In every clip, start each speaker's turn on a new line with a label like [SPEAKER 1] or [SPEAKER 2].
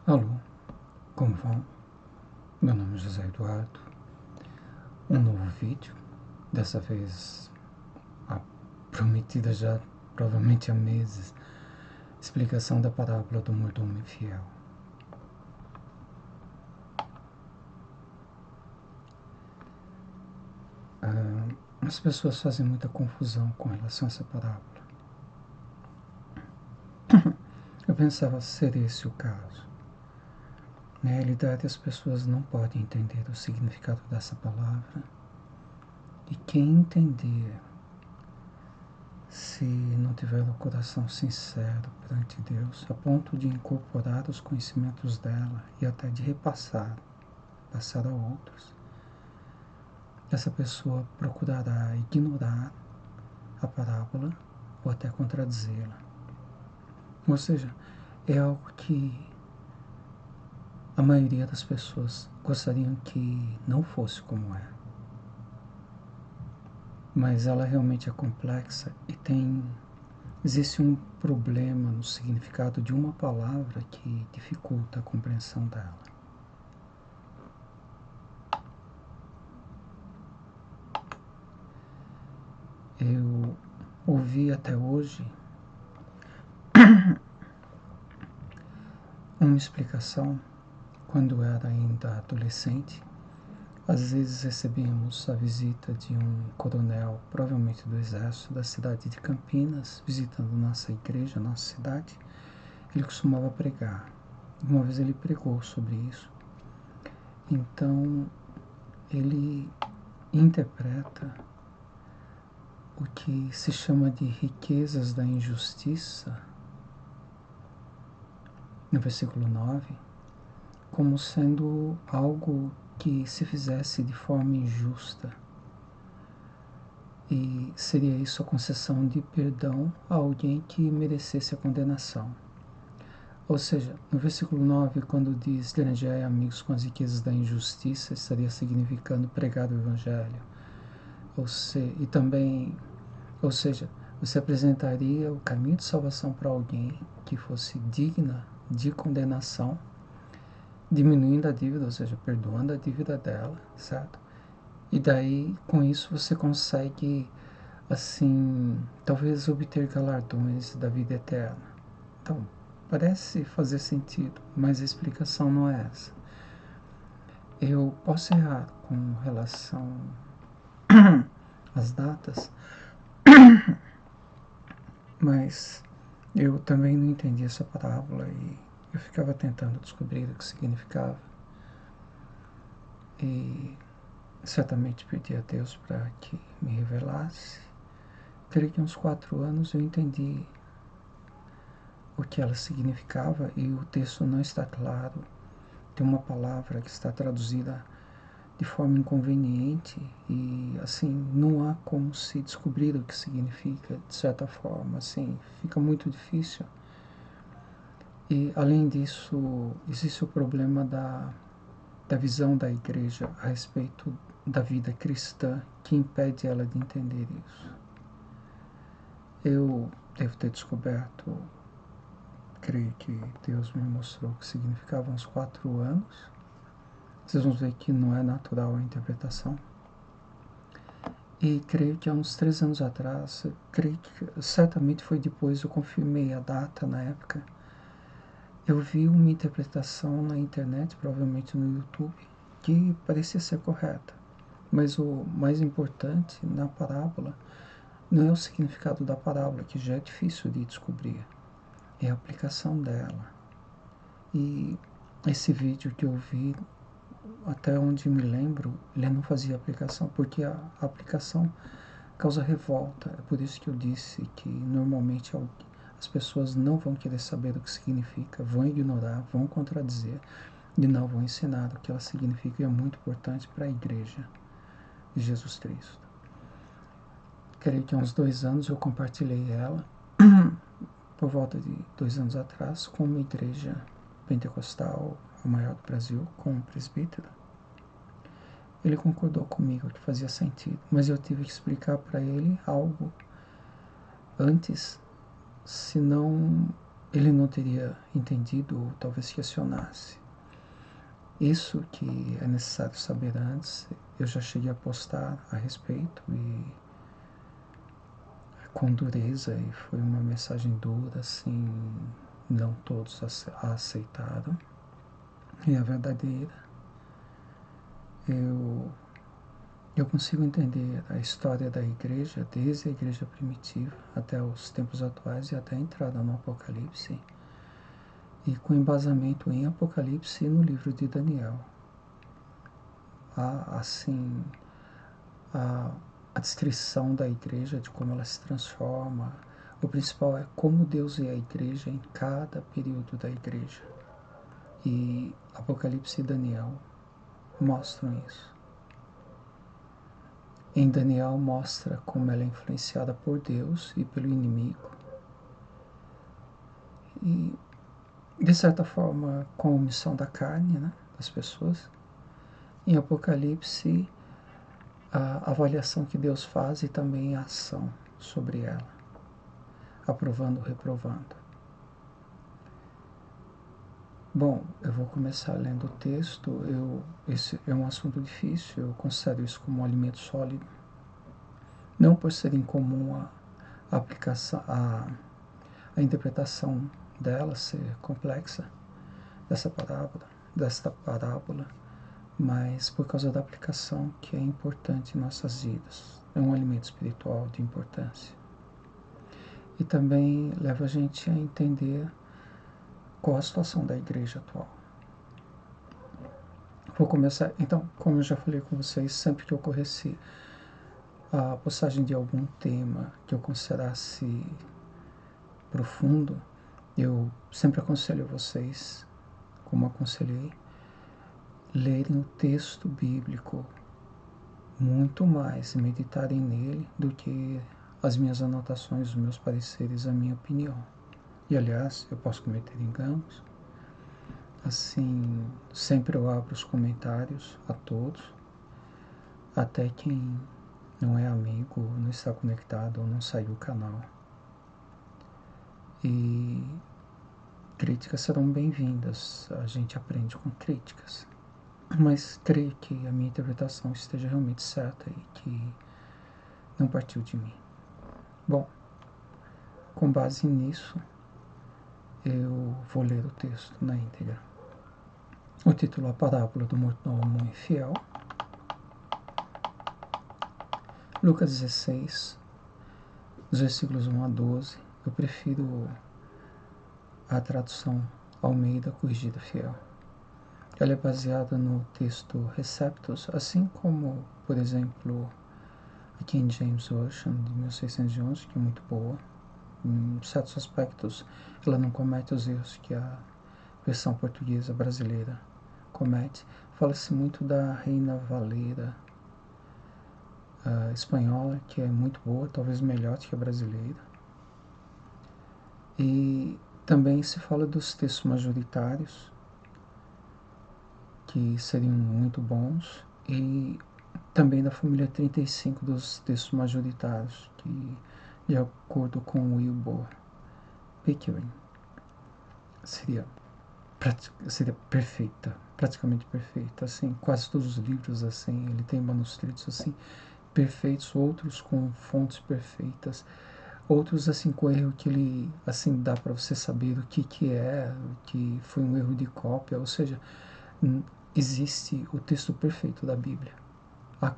[SPEAKER 1] Alô, como vão? Meu nome é José Eduardo. Um novo vídeo, dessa vez a prometida já provavelmente há meses, explicação da parábola do mordomo infiel. As pessoas fazem muita confusão com relação a essa parábola. Eu pensava ser esse o caso. Na realidade, as pessoas não podem entender o significado dessa palavra, e quem entender, se não tiver o coração sincero perante Deus, a ponto de incorporar os conhecimentos dela e até de passar a outros, essa pessoa procurará ignorar a parábola ou até contradizê-la. Ou seja, é algo que a maioria das pessoas gostariam que não fosse como é. Mas ela realmente é complexa e existe um problema no significado de uma palavra que dificulta a compreensão dela. Eu ouvi até hoje uma explicação quando era ainda adolescente. Às vezes recebíamos a visita de um coronel, provavelmente do exército, da cidade de Campinas, visitando nossa igreja, nossa cidade. Ele costumava pregar. Uma vez ele pregou sobre isso. Então, ele interpreta o que se chama de riquezas da injustiça, no versículo 9, como sendo algo que se fizesse de forma injusta. E seria isso a concessão de perdão a alguém que merecesse a condenação. Ou seja, no versículo 9, quando diz granjeai amigos com as riquezas da injustiça, estaria significando pregar o evangelho. Ou seja, você apresentaria o caminho de salvação para alguém que fosse digna de condenação, diminuindo a dívida, ou seja, perdoando a dívida dela, certo? E daí, com isso, você consegue, assim, talvez obter galardões da vida eterna. Então, parece fazer sentido, mas a explicação não é essa. Eu posso errar com relação às datas, mas eu também não entendi essa parábola e eu ficava tentando descobrir o que significava. E certamente pedi a Deus para que me revelasse. Creio que uns 4 anos eu entendi o que ela significava e o texto não está claro. Tem uma palavra que está traduzida de forma inconveniente e, assim, não há como se descobrir o que significa, de certa forma, assim, fica muito difícil. E, além disso, existe o problema da visão da igreja a respeito da vida cristã que impede ela de entender isso. Eu devo ter descoberto, creio que Deus me mostrou o que significava uns 4 anos. Vocês vão ver que não é natural a interpretação. E creio que há uns 3 anos atrás, creio que certamente foi depois, eu confirmei a data na época, eu vi uma interpretação na internet, provavelmente no YouTube, que parecia ser correta. Mas o mais importante na parábola não é o significado da parábola, que já é difícil de descobrir, é a aplicação dela. E esse vídeo que eu vi, até onde me lembro, ele não fazia aplicação, porque a aplicação causa revolta. É por isso que eu disse que normalmente as pessoas não vão querer saber o que significa, vão ignorar, vão contradizer e não vão ensinar o que ela significa, e é muito importante para a igreja de Jesus Cristo. Creio que há uns 2 anos eu compartilhei ela, por volta de 2 anos atrás, com uma igreja pentecostal, a maior do Brasil, com um presbítero. Ele concordou comigo que fazia sentido, mas eu tive que explicar para ele algo antes, senão ele não teria entendido ou talvez questionasse. Isso que é necessário saber antes, eu já cheguei a postar a respeito e com dureza, e foi uma mensagem dura, assim, não todos a aceitaram. E a verdadeira, eu consigo entender a história da igreja, desde a igreja primitiva até os tempos atuais e até a entrada no Apocalipse, e com embasamento em Apocalipse e no livro de Daniel. Há, assim, a descrição da igreja, de como ela se transforma. O principal é como Deus é a igreja em cada período da igreja. E Apocalipse e Daniel mostram isso. Em Daniel mostra como ela é influenciada por Deus e pelo inimigo. E, de certa forma, com a omissão da carne, né, das pessoas. Em Apocalipse, a avaliação que Deus faz e também a ação sobre ela, aprovando ou reprovando. Bom, eu vou começar lendo o texto. Esse é um assunto difícil, eu considero isso como um alimento sólido. Não por ser incomum a aplicação, a interpretação dela ser complexa, desta parábola, mas por causa da aplicação que é importante em nossas vidas. É um alimento espiritual de importância. E também leva a gente a entender qual a situação da igreja atual. Vou começar, então, como eu já falei com vocês, sempre que ocorresse a postagem de algum tema que eu considerasse profundo, eu sempre aconselho vocês, como aconselhei, lerem o texto bíblico muito mais e meditarem nele do que as minhas anotações, os meus pareceres, a minha opinião. E aliás, eu posso cometer enganos. Assim, sempre eu abro os comentários a todos, até quem não é amigo, não está conectado ou não saiu do canal. E críticas serão bem-vindas, a gente aprende com críticas. Mas creio que a minha interpretação esteja realmente certa e que não partiu de mim. Bom, com base nisso, eu vou ler o texto na íntegra. O título é A Parábola do Mordomo Infiel. Lucas 16, dos versículos 1 a 12. Eu prefiro a tradução Almeida Corrigida Fiel. Ela é baseada no texto Receptus, assim como, por exemplo, a King James Version de 1611, que é muito boa. Em certos aspectos, ela não comete os erros que a versão portuguesa brasileira comete. Fala-se muito da Reina Valera espanhola, que é muito boa, talvez melhor que a brasileira. E também se fala dos textos majoritários, que seriam muito bons, e também da família 35 dos textos majoritários, que, de acordo com Wilbur Pickering, seria perfeita, praticamente perfeita, assim, quase todos os livros, assim, ele tem manuscritos, assim, perfeitos, outros com fontes perfeitas, outros, assim, com erro que ele, assim, dá para você saber o que é, que foi um erro de cópia, ou seja, existe o texto perfeito da Bíblia.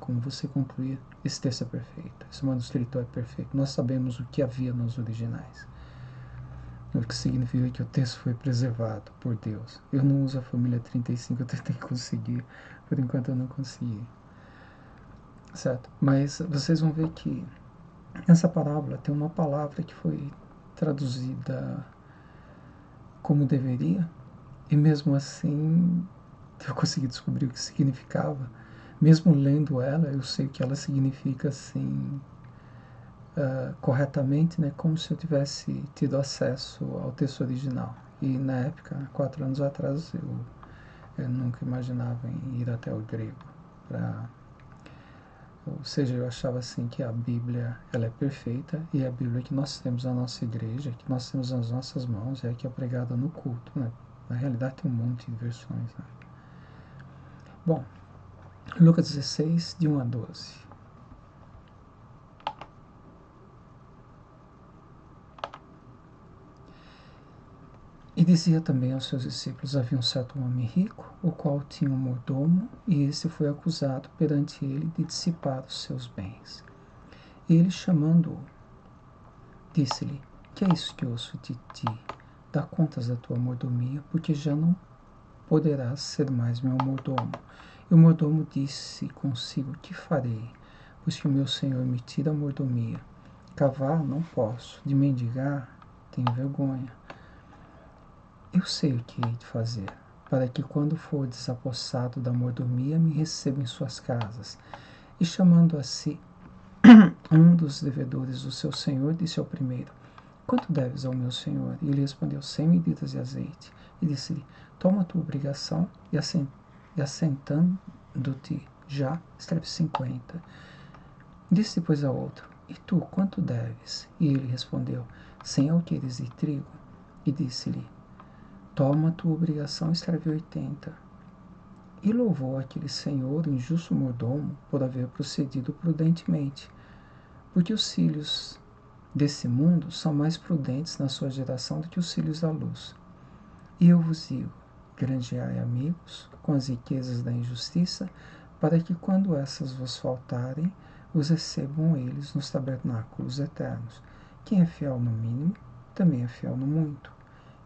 [SPEAKER 1] Como você concluir, esse texto é perfeito, esse manuscrito é perfeito, nós sabemos o que havia nos originais. O que significa que o texto foi preservado por Deus. Eu não uso a família 35, eu tentei conseguir, por enquanto eu não consegui. Certo? Mas vocês vão ver que essa parábola tem uma palavra que foi traduzida como deveria, e mesmo assim eu consegui descobrir o que significava. Mesmo lendo ela, eu sei o que ela significa assim, corretamente, né, como se eu tivesse tido acesso ao texto original. E na época, 4 anos atrás, eu nunca imaginava em ir até o grego para Ou seja, eu achava assim que a Bíblia ela é perfeita e a Bíblia que nós temos na nossa igreja, que nós temos nas nossas mãos, é a que é pregada no culto, né? Na realidade tem um monte de versões, né? Bom, Lucas 16, de 1 a 12. E dizia também aos seus discípulos: havia um certo homem rico, o qual tinha um mordomo, e este foi acusado perante ele de dissipar os seus bens. E ele, chamando-o, disse-lhe: que é isso que ouço de ti? Dá contas da tua mordomia, porque já não poderás ser mais meu mordomo. E o mordomo disse consigo: que farei? Pois que o meu senhor me tira a mordomia. Cavar não posso, de mendigar tenho vergonha. Eu sei o que hei de fazer, para que quando for desapossado da mordomia me receba em suas casas. E chamando a si um dos devedores do seu senhor, disse ao primeiro: quanto deves ao meu senhor? E ele respondeu: 100 medidas de azeite. E disse-lhe: toma a tua obrigação e assentando-te já, escreve 50. Disse depois a outro: e tu, quanto deves? E ele respondeu: 100 alqueires de trigo. E disse-lhe: toma a tua obrigação e escreve 80. E louvou aquele senhor, o injusto mordomo, por haver procedido prudentemente, porque os filhos desse mundo são mais prudentes na sua geração do que os filhos da luz. E eu vos digo: granjeai amigos com as riquezas da injustiça, para que quando essas vos faltarem, os recebam eles nos tabernáculos eternos. Quem é fiel no mínimo, também é fiel no muito.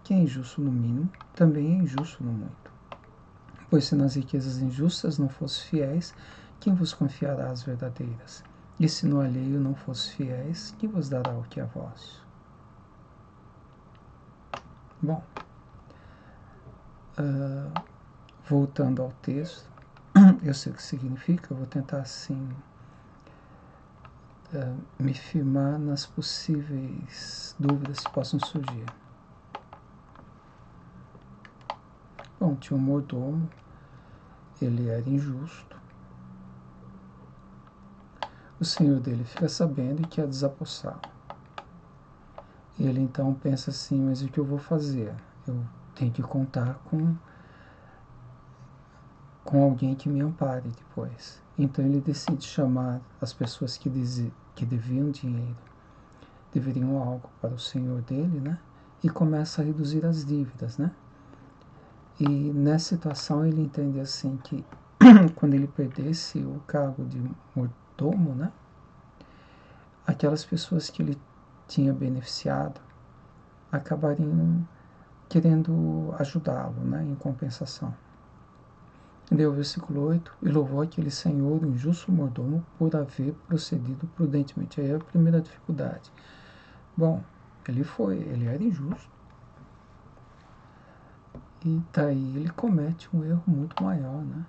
[SPEAKER 1] Quem é injusto no mínimo, também é injusto no muito. Pois se nas riquezas injustas não fosse fiéis, quem vos confiará as verdadeiras? E se no alheio não fosse fiéis, quem vos dará o que é vosso? Bom, voltando ao texto, eu sei o que significa, eu vou tentar assim me firmar nas possíveis dúvidas que possam surgir. Bom, tinha um mordomo, ele era injusto. O senhor dele fica sabendo e quer desapossá-lo. Ele então pensa assim: mas o que eu vou fazer? Eu tenho que contar com alguém que me ampare depois. Então ele decide chamar as pessoas que deviam dinheiro, deveriam algo para o senhor dele, né? E começa a reduzir as dívidas, né? E nessa situação ele entende assim que quando ele perdesse o cargo de mordomo, né? Aquelas pessoas que ele tinha beneficiado acabariam querendo ajudá-lo, né? Em compensação. Deu o versículo 8: e louvou aquele senhor, o injusto mordomo, por haver procedido prudentemente. Aí é a primeira dificuldade. Bom, ele era injusto. E daí ele comete um erro muito maior, né?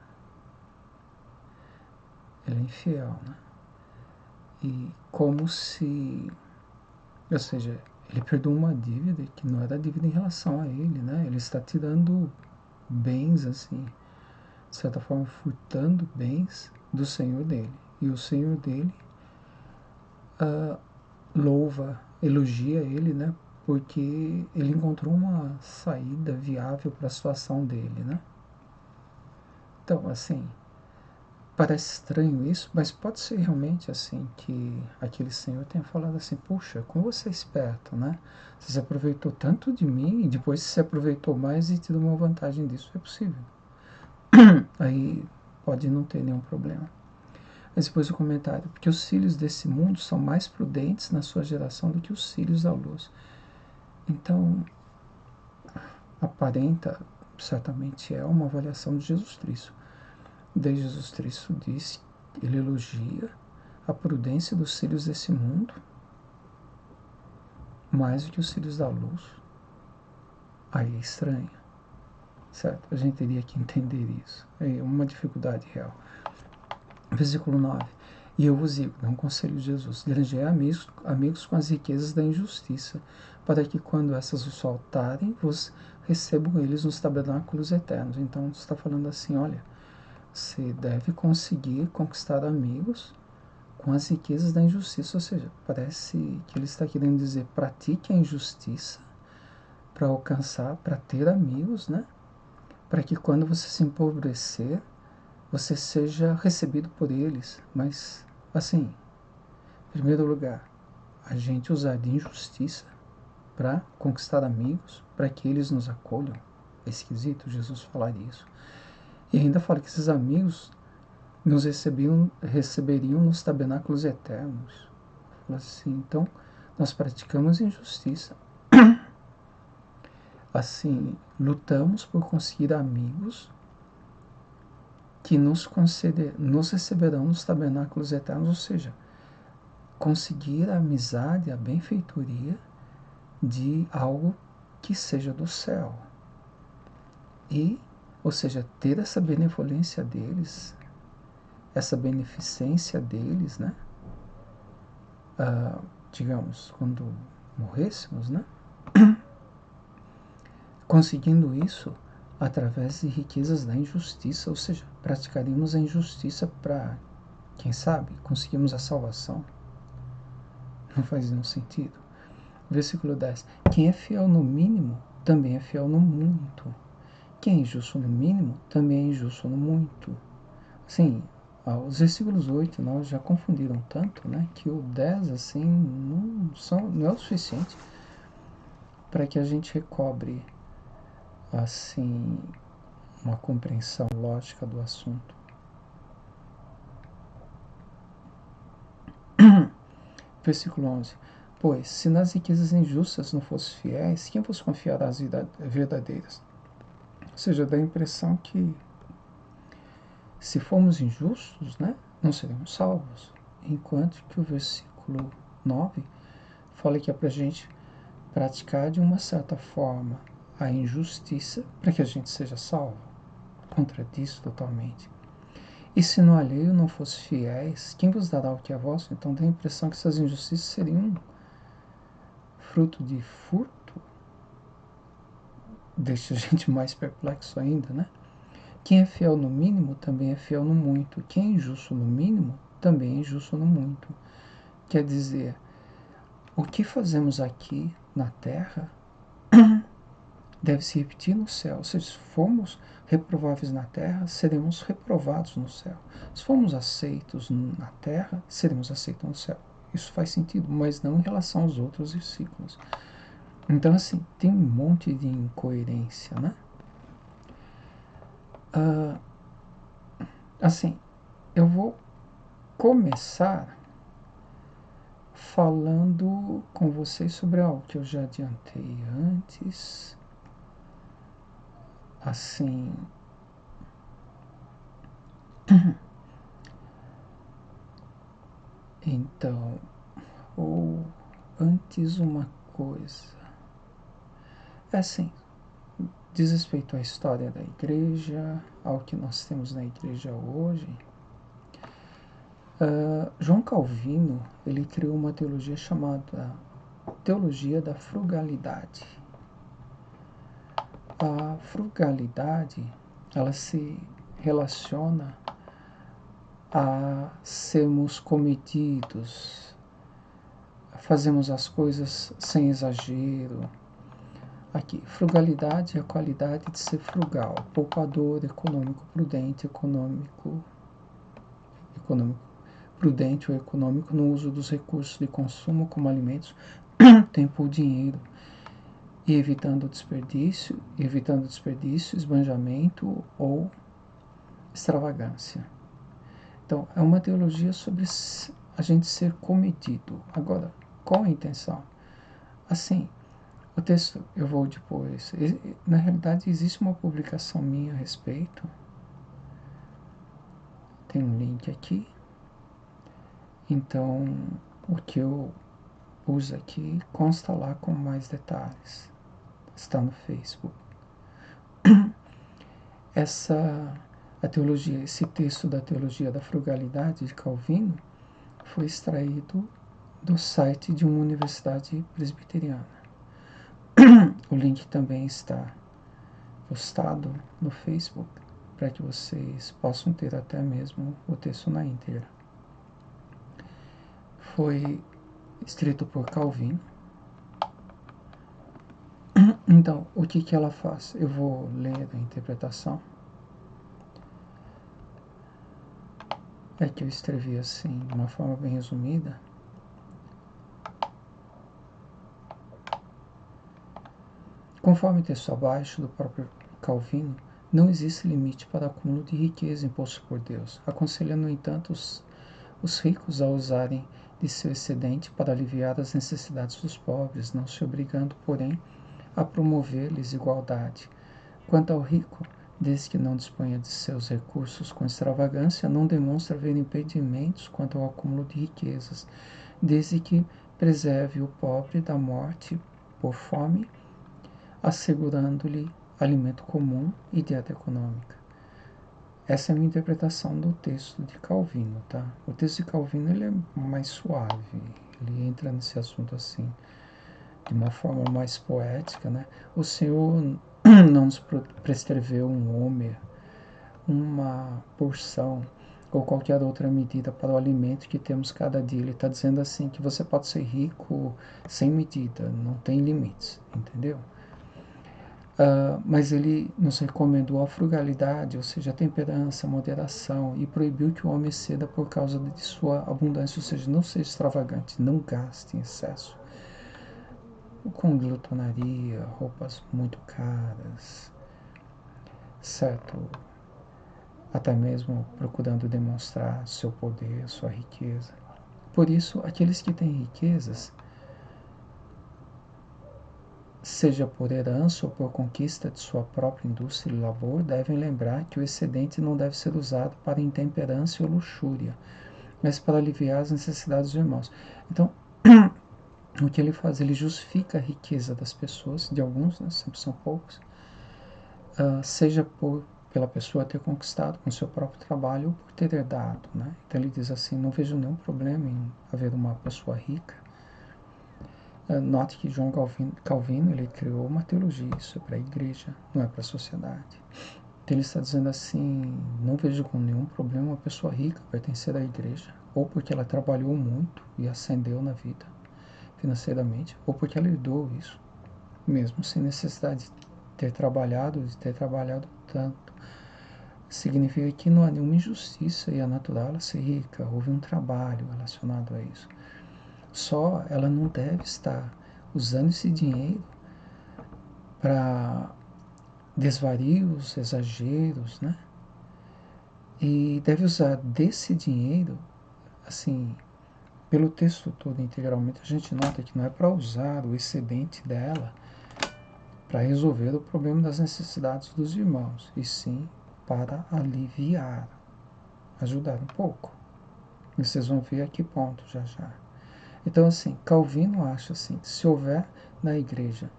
[SPEAKER 1] Ele é infiel, né? E como se... Ou seja, ele perdoou uma dívida que não era dívida em relação a ele, né? Ele está tirando bens, assim, de certa forma furtando bens do senhor dele. E o senhor dele louva, elogia ele, né? Porque ele encontrou uma saída viável para a situação dele, né? Então, assim, parece estranho isso, mas pode ser realmente assim que aquele senhor tenha falado assim: puxa, como você é esperto, né? Você se aproveitou tanto de mim e depois se aproveitou mais e tirou uma vantagem disso. É possível. Aí pode não ter nenhum problema. Mas depois o comentário: porque os filhos desse mundo são mais prudentes na sua geração do que os filhos da luz. Então, aparenta, certamente é uma avaliação de Jesus Cristo. Daí Jesus Cristo disse, ele elogia a prudência dos filhos desse mundo mais do que os filhos da luz. Aí é estranho, certo? A gente teria que entender isso. É uma dificuldade real. Versículo 9: e eu vos digo, é um conselho de Jesus: granjeai amigos com as riquezas da injustiça, para que quando essas vos faltarem, vos recebam eles nos tabernáculos eternos. Então está falando assim: olha, você deve conseguir conquistar amigos com as riquezas da injustiça, ou seja, parece que ele está querendo dizer, pratique a injustiça para alcançar, para ter amigos, né? Para que quando você se empobrecer, você seja recebido por eles. Mas, assim, em primeiro lugar, a gente usar de injustiça para conquistar amigos, para que eles nos acolham. É esquisito Jesus falar isso. E ainda fala que esses amigos nos receberiam nos tabernáculos eternos. Assim, então, nós praticamos injustiça. Assim, lutamos por conseguir amigos que nos receberão nos tabernáculos eternos, ou seja, conseguir a amizade, a benfeitoria de algo que seja do céu. E, ou seja, ter essa benevolência deles, essa beneficência deles, né? Digamos, quando morrêssemos, né? Conseguindo isso através de riquezas da injustiça, ou seja, praticaríamos a injustiça para, quem sabe, conseguimos a salvação. Não faz nenhum sentido. Versículo 10. Quem é fiel no mínimo, também é fiel no muito. Quem é injusto no mínimo, também é injusto no muito. Sim, os versículos 8 e 9 já confundiram tanto, né, que o 10, assim, não é o suficiente para que a gente recobre, assim, uma compreensão lógica do assunto. Versículo 11. Pois, se nas riquezas injustas não fossem fiéis, quem vos confiará as verdadeiras? Ou seja, dá a impressão que se formos injustos, né, não seremos salvos. Enquanto que o versículo 9 fala que é para a gente praticar de uma certa forma a injustiça para que a gente seja salvo. Contradiz totalmente. E se no alheio não fosse fiéis, quem vos dará o que é vosso? Então dá a impressão que essas injustiças seriam fruto de furto. Deixa a gente mais perplexo ainda, né? Quem é fiel no mínimo também é fiel no muito. Quem é injusto no mínimo também é injusto no muito. Quer dizer, o que fazemos aqui na terra deve se repetir no céu. Se formos reprováveis na terra, seremos reprovados no céu. Se formos aceitos na terra, seremos aceitos no céu. Isso faz sentido, mas não em relação aos outros versículos. Então, assim, tem um monte de incoerência, né? Assim, eu vou começar falando com vocês sobre algo que eu já adiantei antes. Assim, então, ou antes uma coisa. É assim, diz respeito à história da igreja, ao que nós temos na igreja hoje. João Calvino, ele criou uma teologia chamada teologia da frugalidade. A frugalidade, ela se relaciona a sermos comedidos, fazemos as coisas sem exagero. Aqui, frugalidade é a qualidade de ser frugal, poupador, econômico, prudente, prudente ou econômico no uso dos recursos de consumo como alimentos, tempo ou dinheiro, e evitando desperdício, esbanjamento ou extravagância. Então, é uma teologia sobre a gente ser comedido. Agora, qual a intenção? Assim, o texto eu vou depois. Na realidade, existe uma publicação minha a respeito. Tem um link aqui. Então, o que eu uso aqui consta lá com mais detalhes. Está no Facebook. Esse texto da teologia da frugalidade de Calvino foi extraído do site de uma universidade presbiteriana. O link também está postado no Facebook para que vocês possam ter até mesmo o texto na íntegra. foi escrito por Calvino. Então, o que ela faz? Eu vou ler a interpretação. É que eu escrevi assim, de uma forma bem resumida. Conforme o texto abaixo do próprio Calvino, não existe limite para o acúmulo de riqueza imposto por Deus, aconselhando, no entanto, os ricos a usarem de seu excedente para aliviar as necessidades dos pobres, não se obrigando, porém, a promover-lhes igualdade. Quanto ao rico, desde que não disponha de seus recursos com extravagância, não demonstra haver impedimentos quanto ao acúmulo de riquezas, desde que preserve o pobre da morte por fome, assegurando-lhe alimento comum e dieta econômica. Essa é a minha interpretação do texto de Calvino, tá? O texto de Calvino ele é mais suave, ele entra nesse assunto assim, de uma forma mais poética, né? O Senhor não nos prescreveu um homer, uma porção ou qualquer outra medida para o alimento que temos cada dia. Ele está dizendo assim que você pode ser rico sem medida, não tem limites, entendeu? Mas ele nos recomendou a frugalidade, ou seja, a temperança, a moderação, e proibiu que o homem ceda por causa de sua abundância, ou seja, não seja extravagante, não gaste em excesso, com glutonaria, roupas muito caras, certo? Até mesmo procurando demonstrar seu poder, sua riqueza. Por isso, aqueles que têm riquezas, seja por herança ou por conquista de sua própria indústria e labor, devem lembrar que o excedente não deve ser usado para intemperância ou luxúria, mas para aliviar as necessidades dos irmãos. Então, o que ele faz? Ele justifica a riqueza das pessoas, de alguns, né, sempre são poucos, seja pela pessoa ter conquistado com seu próprio trabalho ou por ter herdado, né? Então ele diz assim, não vejo nenhum problema em haver uma pessoa rica. Note que João Calvino ele criou uma teologia, isso é para a igreja, não é para a sociedade. Então ele está dizendo assim, não vejo com nenhum problema uma pessoa rica pertencer à igreja, ou porque ela trabalhou muito e ascendeu na vida financeiramente, ou porque ela herdou isso, mesmo sem necessidade de ter trabalhado tanto. Significa que não há nenhuma injustiça e é natural ela ser rica, houve um trabalho relacionado a isso. Só ela não deve estar usando esse dinheiro para desvarios, exageros, né? E deve usar desse dinheiro, assim, pelo texto todo integralmente, a gente nota que não é para usar o excedente dela para resolver o problema das necessidades dos irmãos, e sim para aliviar, ajudar um pouco. E vocês vão ver a que ponto já já. Então, assim, Calvino acha assim, que se houver na igreja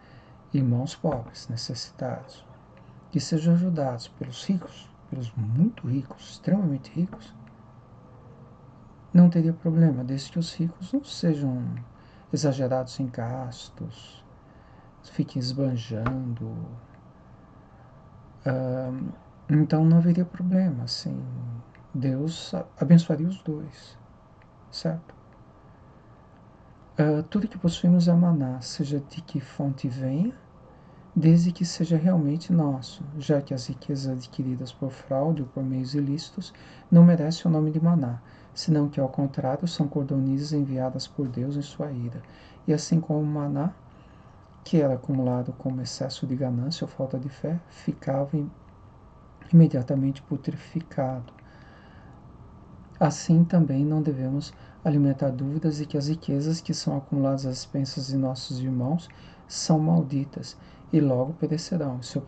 [SPEAKER 1] irmãos pobres, necessitados, que sejam ajudados pelos ricos, pelos muito ricos, extremamente ricos, não teria problema, desde que os ricos não sejam exagerados em gastos, fiquem esbanjando. Então não haveria problema, assim, Deus abençoaria os dois, certo? Tudo que possuímos é maná, seja de que fonte venha, desde que seja realmente nosso, já que as riquezas adquiridas por fraude ou por meios ilícitos não merecem o nome de maná, senão que, ao contrário, são cordonizes enviadas por Deus em sua ira. E assim como o maná, que era acumulado como excesso de ganância ou falta de fé, ficava imediatamente putrificado. Assim também não devemos alimentar dúvidas de que as riquezas que são acumuladas às expensas de nossos irmãos são malditas e logo perecerão. Seu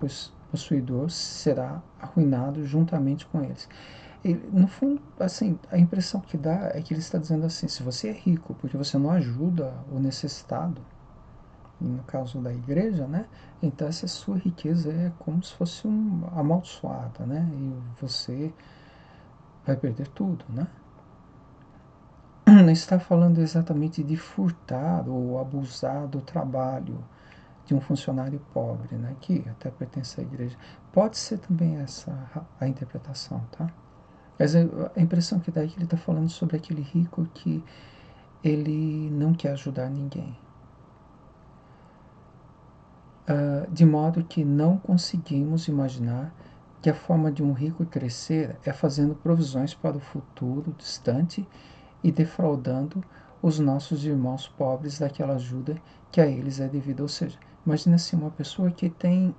[SPEAKER 1] possuidor será arruinado juntamente com eles. E, no fundo, assim, a impressão que dá é que ele está dizendo assim, se você é rico porque você não ajuda o necessitado, no caso da igreja, né? Então essa sua riqueza é como se fosse amaldiçoada, né? E você vai perder tudo, né? Não está falando exatamente de furtar ou abusar do trabalho de um funcionário pobre, né? Que até pertence à igreja. Pode ser também essa a interpretação, tá? Mas a impressão que dá é que ele está falando sobre aquele rico que ele não quer ajudar ninguém. De modo que não conseguimos imaginar que a forma de um rico crescer é fazendo provisões para o futuro distante e defraudando os nossos irmãos pobres daquela ajuda que a eles é devida. Ou seja, imagina assim, uma pessoa que tem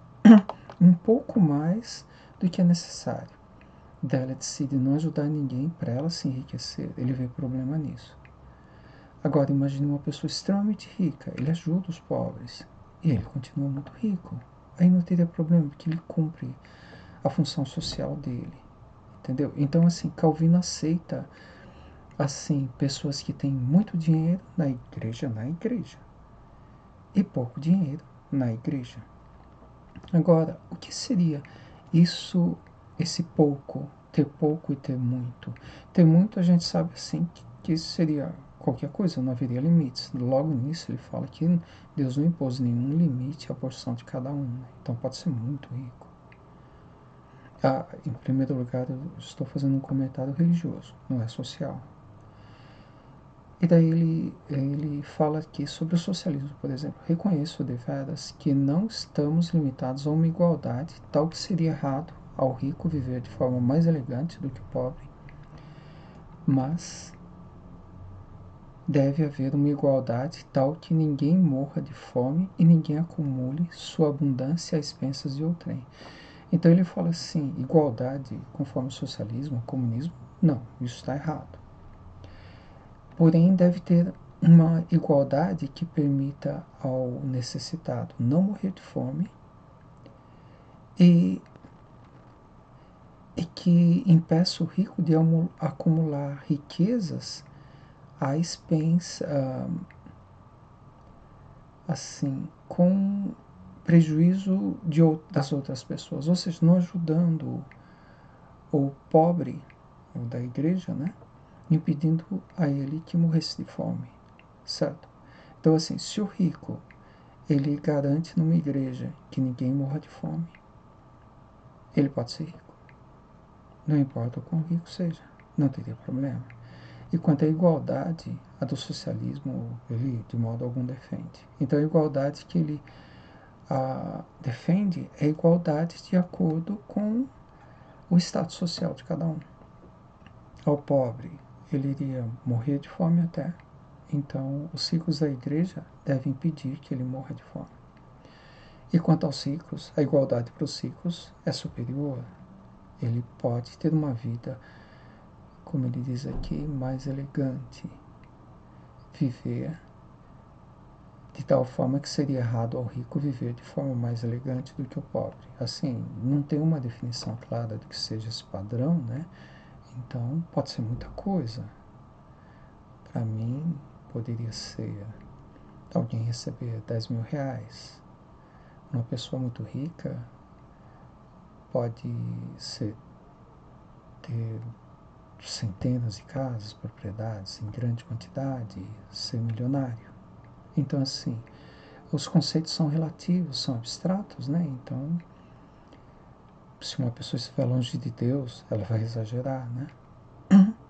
[SPEAKER 1] um pouco mais do que é necessário. Daí ela decide não ajudar ninguém para ela se enriquecer. Ele vê problema nisso. Agora, imagine uma pessoa extremamente rica. Ele ajuda os pobres. E ele continua muito rico. Aí não teria problema, porque ele cumpre a função social dele. Entendeu? Então, assim, Calvino aceita, assim, pessoas que têm muito dinheiro na igreja, e pouco dinheiro na igreja. Agora, o que seria isso, esse pouco, ter pouco e ter muito? Ter muito a gente sabe assim que isso seria qualquer coisa, não haveria limites. Logo nisso ele fala que Deus não impôs nenhum limite à porção de cada um, né? Então pode ser muito rico. Em primeiro lugar, eu estou fazendo um comentário religioso, não é social. E daí ele fala aqui sobre o socialismo, por exemplo. Reconheço deveras que não estamos limitados a uma igualdade, tal que seria errado ao rico viver de forma mais elegante do que o pobre, mas deve haver uma igualdade tal que ninguém morra de fome e ninguém acumule sua abundância a expensas de outrem. Então ele fala assim, igualdade conforme o socialismo, o comunismo, não, isso está errado. Porém, deve ter uma igualdade que permita ao necessitado não morrer de fome e que impeça o rico de acumular riquezas à expensa, assim, com prejuízo das outras pessoas, ou seja, não ajudando o pobre da igreja, né? Impedindo a ele que morresse de fome, certo? Então, assim, se o rico ele garante numa igreja que ninguém morra de fome, ele pode ser rico. Não importa o quão rico seja, não teria problema. E quanto à igualdade, a do socialismo, ele de modo algum defende. Então a igualdade que ele defende é a igualdade de acordo com o status social de cada um. Ao pobre, ele iria morrer de fome até. Então os ricos da igreja devem impedir que ele morra de fome. E quanto aos ricos, a igualdade para os ricos é superior. Ele pode ter uma vida, como ele diz aqui, mais elegante. Viver de tal forma que seria errado ao rico viver de forma mais elegante do que o pobre. Assim, não tem uma definição clara do que seja esse padrão, né? Então, pode ser muita coisa. Para mim, poderia ser alguém receber 10 mil reais. Uma pessoa muito rica pode ter centenas de casas, propriedades em grande quantidade, ser milionário. Então, assim, os conceitos são relativos, são abstratos, né? Então, se uma pessoa estiver longe de Deus, ela vai exagerar, né?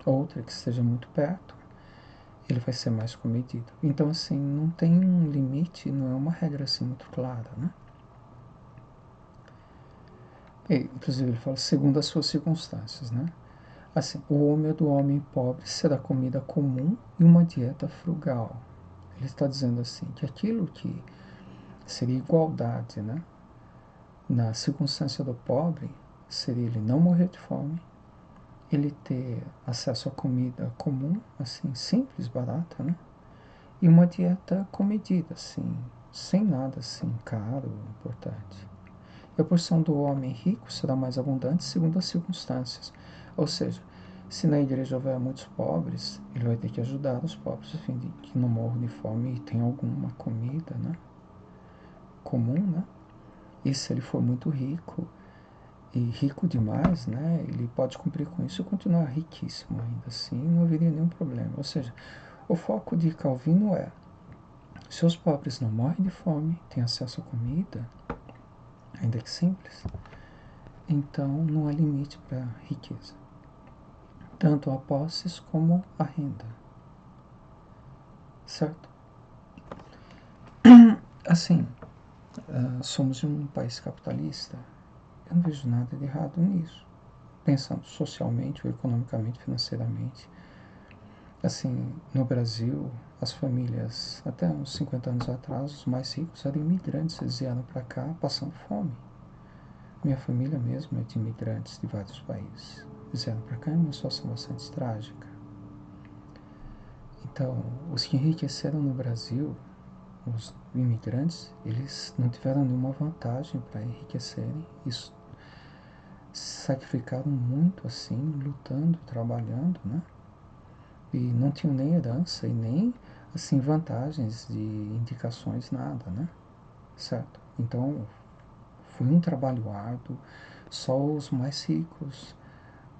[SPEAKER 1] Outra que esteja muito perto, ele vai ser mais comedido. Então, assim, não tem um limite, não é uma regra assim muito clara, né? E, inclusive, ele fala segundo as suas circunstâncias, né? Assim, o homem do homem pobre será comida comum e uma dieta frugal. Ele está dizendo assim, que aquilo que seria igualdade, né? Na circunstância do pobre, seria ele não morrer de fome, ele ter acesso a comida comum, assim, simples, barata, né? E uma dieta comedida, assim, sem nada, assim, caro, importante. E a porção do homem rico será mais abundante segundo as circunstâncias. Ou seja, se na igreja houver muitos pobres, ele vai ter que ajudar os pobres, a fim de que não morram de fome e tenham alguma comida, né? Comum, né? E se ele for muito rico, e rico demais, né, ele pode cumprir com isso e continuar riquíssimo ainda assim, não haveria nenhum problema. Ou seja, o foco de Calvino é, se os pobres não morrem de fome, têm acesso à comida, ainda que simples, então não há limite para a riqueza, tanto a posses como a renda. certo? Assim, somos um país capitalista. Eu não vejo nada de errado nisso. Pensando socialmente ou economicamente, financeiramente. Assim, no Brasil, as famílias, até uns 50 anos atrás, os mais ricos eram imigrantes. Eles vieram para cá passando fome. Minha família mesmo é de imigrantes de vários países. Eles vieram para cá em uma situação bastante trágica. Então, os que enriqueceram no Brasil, os imigrantes, eles não tiveram nenhuma vantagem para enriquecerem. Isso sacrificaram muito assim, lutando, trabalhando, né? E não tinham nem herança e nem assim vantagens de indicações, nada, né? Certo? Então, foi um trabalho árduo. Só os mais ricos,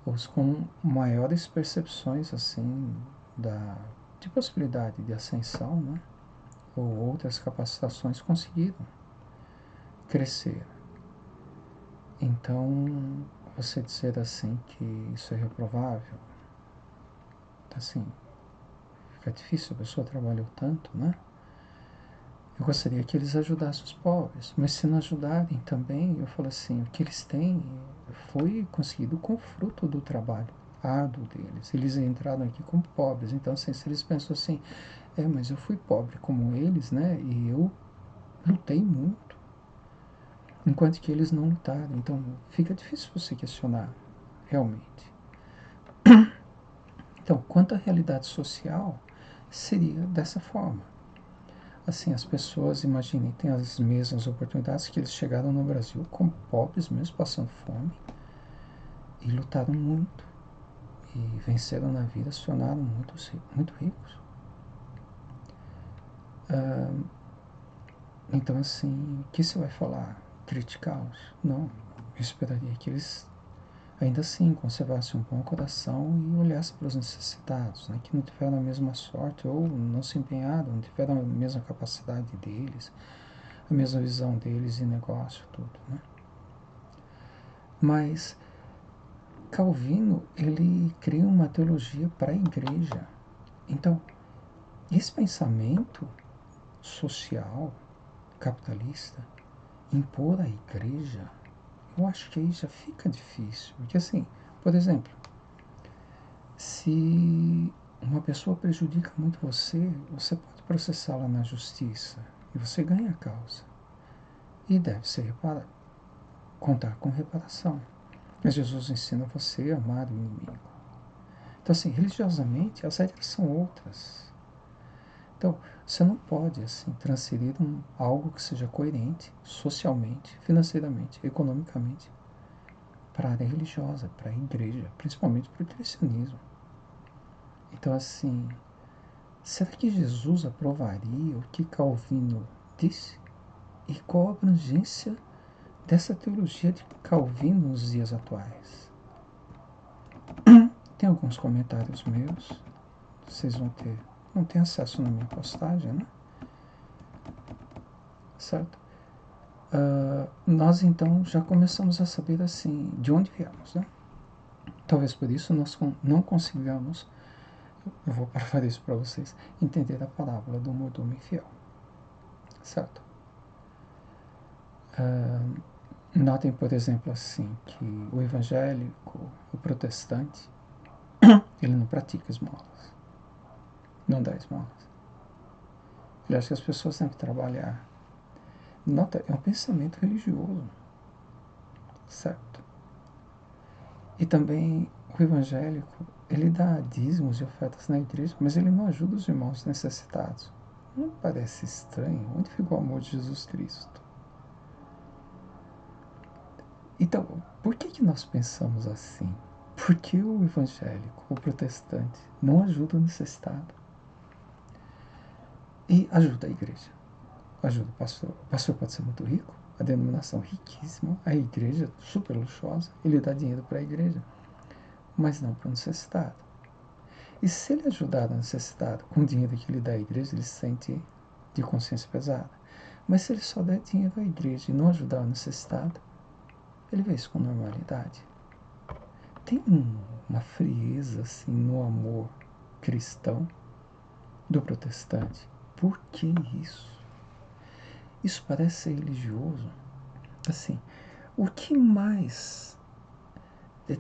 [SPEAKER 1] os com maiores percepções assim de possibilidade de ascensão, né? Ou outras capacitações conseguiram crescer. Então, você dizer assim que isso é reprovável, assim, fica difícil, a pessoa trabalhou tanto, né? Eu gostaria que eles ajudassem os pobres, mas se não ajudarem também, eu falo assim, o que eles têm foi conseguido com o fruto do trabalho árduo deles. Eles entraram aqui como pobres, então assim, se eles pensam assim, mas eu fui pobre como eles, né? E eu lutei muito, enquanto que eles não lutaram. Então fica difícil você questionar, realmente. Então, quanto à realidade social, seria dessa forma. Assim, as pessoas, imaginem, têm as mesmas oportunidades que eles chegaram no Brasil como pobres mesmo, passando fome, e lutaram muito, e venceram na vida, se tornaram muito ricos. Então, assim, o que você vai falar? Criticá-los? Não. Eu esperaria que eles, ainda assim, conservassem um bom coração e olhassem para os necessitados, né, que não tiveram a mesma sorte ou não se empenharam, não tiveram a mesma capacidade deles, a mesma visão deles de negócio, tudo, né? Mas Calvino, ele cria uma teologia para a igreja. Então, esse pensamento social, capitalista, impor à igreja, eu acho que aí já fica difícil. Porque assim, por exemplo, se uma pessoa prejudica muito você, você pode processá-la na justiça e você ganha a causa. E deve ser reparado, contar com reparação. Mas Jesus ensina você a amar o inimigo. Então, assim, religiosamente, as regras são outras. Então, você não pode, assim, transferir algo que seja coerente socialmente, financeiramente, economicamente, para a área religiosa, para a igreja, principalmente para o cristianismo. Então, assim, será que Jesus aprovaria o que Calvino disse? E qual a abrangência dessa teologia de Calvino nos dias atuais? Tem alguns comentários meus, vocês não tem acesso na minha postagem, né? Certo? Nós então já começamos a saber assim de onde viemos, né? Talvez por isso nós não consigamos, eu vou provar isso para vocês, entender a parábola do mordomo infiel, certo? Notem, por exemplo, assim, que o evangélico, o protestante, ele não pratica esmolas, não dá esmolas. Ele acha que as pessoas têm que trabalhar. Nota, é um pensamento religioso, certo? E também o evangélico, ele dá dízimos e ofertas na igreja, mas ele não ajuda os irmãos necessitados. Não parece estranho? Onde ficou o amor de Jesus Cristo? Então, por que nós pensamos assim? Por que o evangélico, o protestante, não ajuda o necessitado? E ajuda a igreja. Ajuda o pastor. O pastor pode ser muito rico, a denominação riquíssima, a igreja super luxuosa, ele dá dinheiro para a igreja, mas não para o necessitado. E se ele ajudar o necessitado com o dinheiro que ele dá à igreja, ele se sente de consciência pesada. Mas se ele só der dinheiro à igreja e não ajudar o necessitado, ele vê isso com normalidade. Tem uma frieza assim no amor cristão do protestante. Por que isso? Isso parece ser religioso. Assim, o que mais...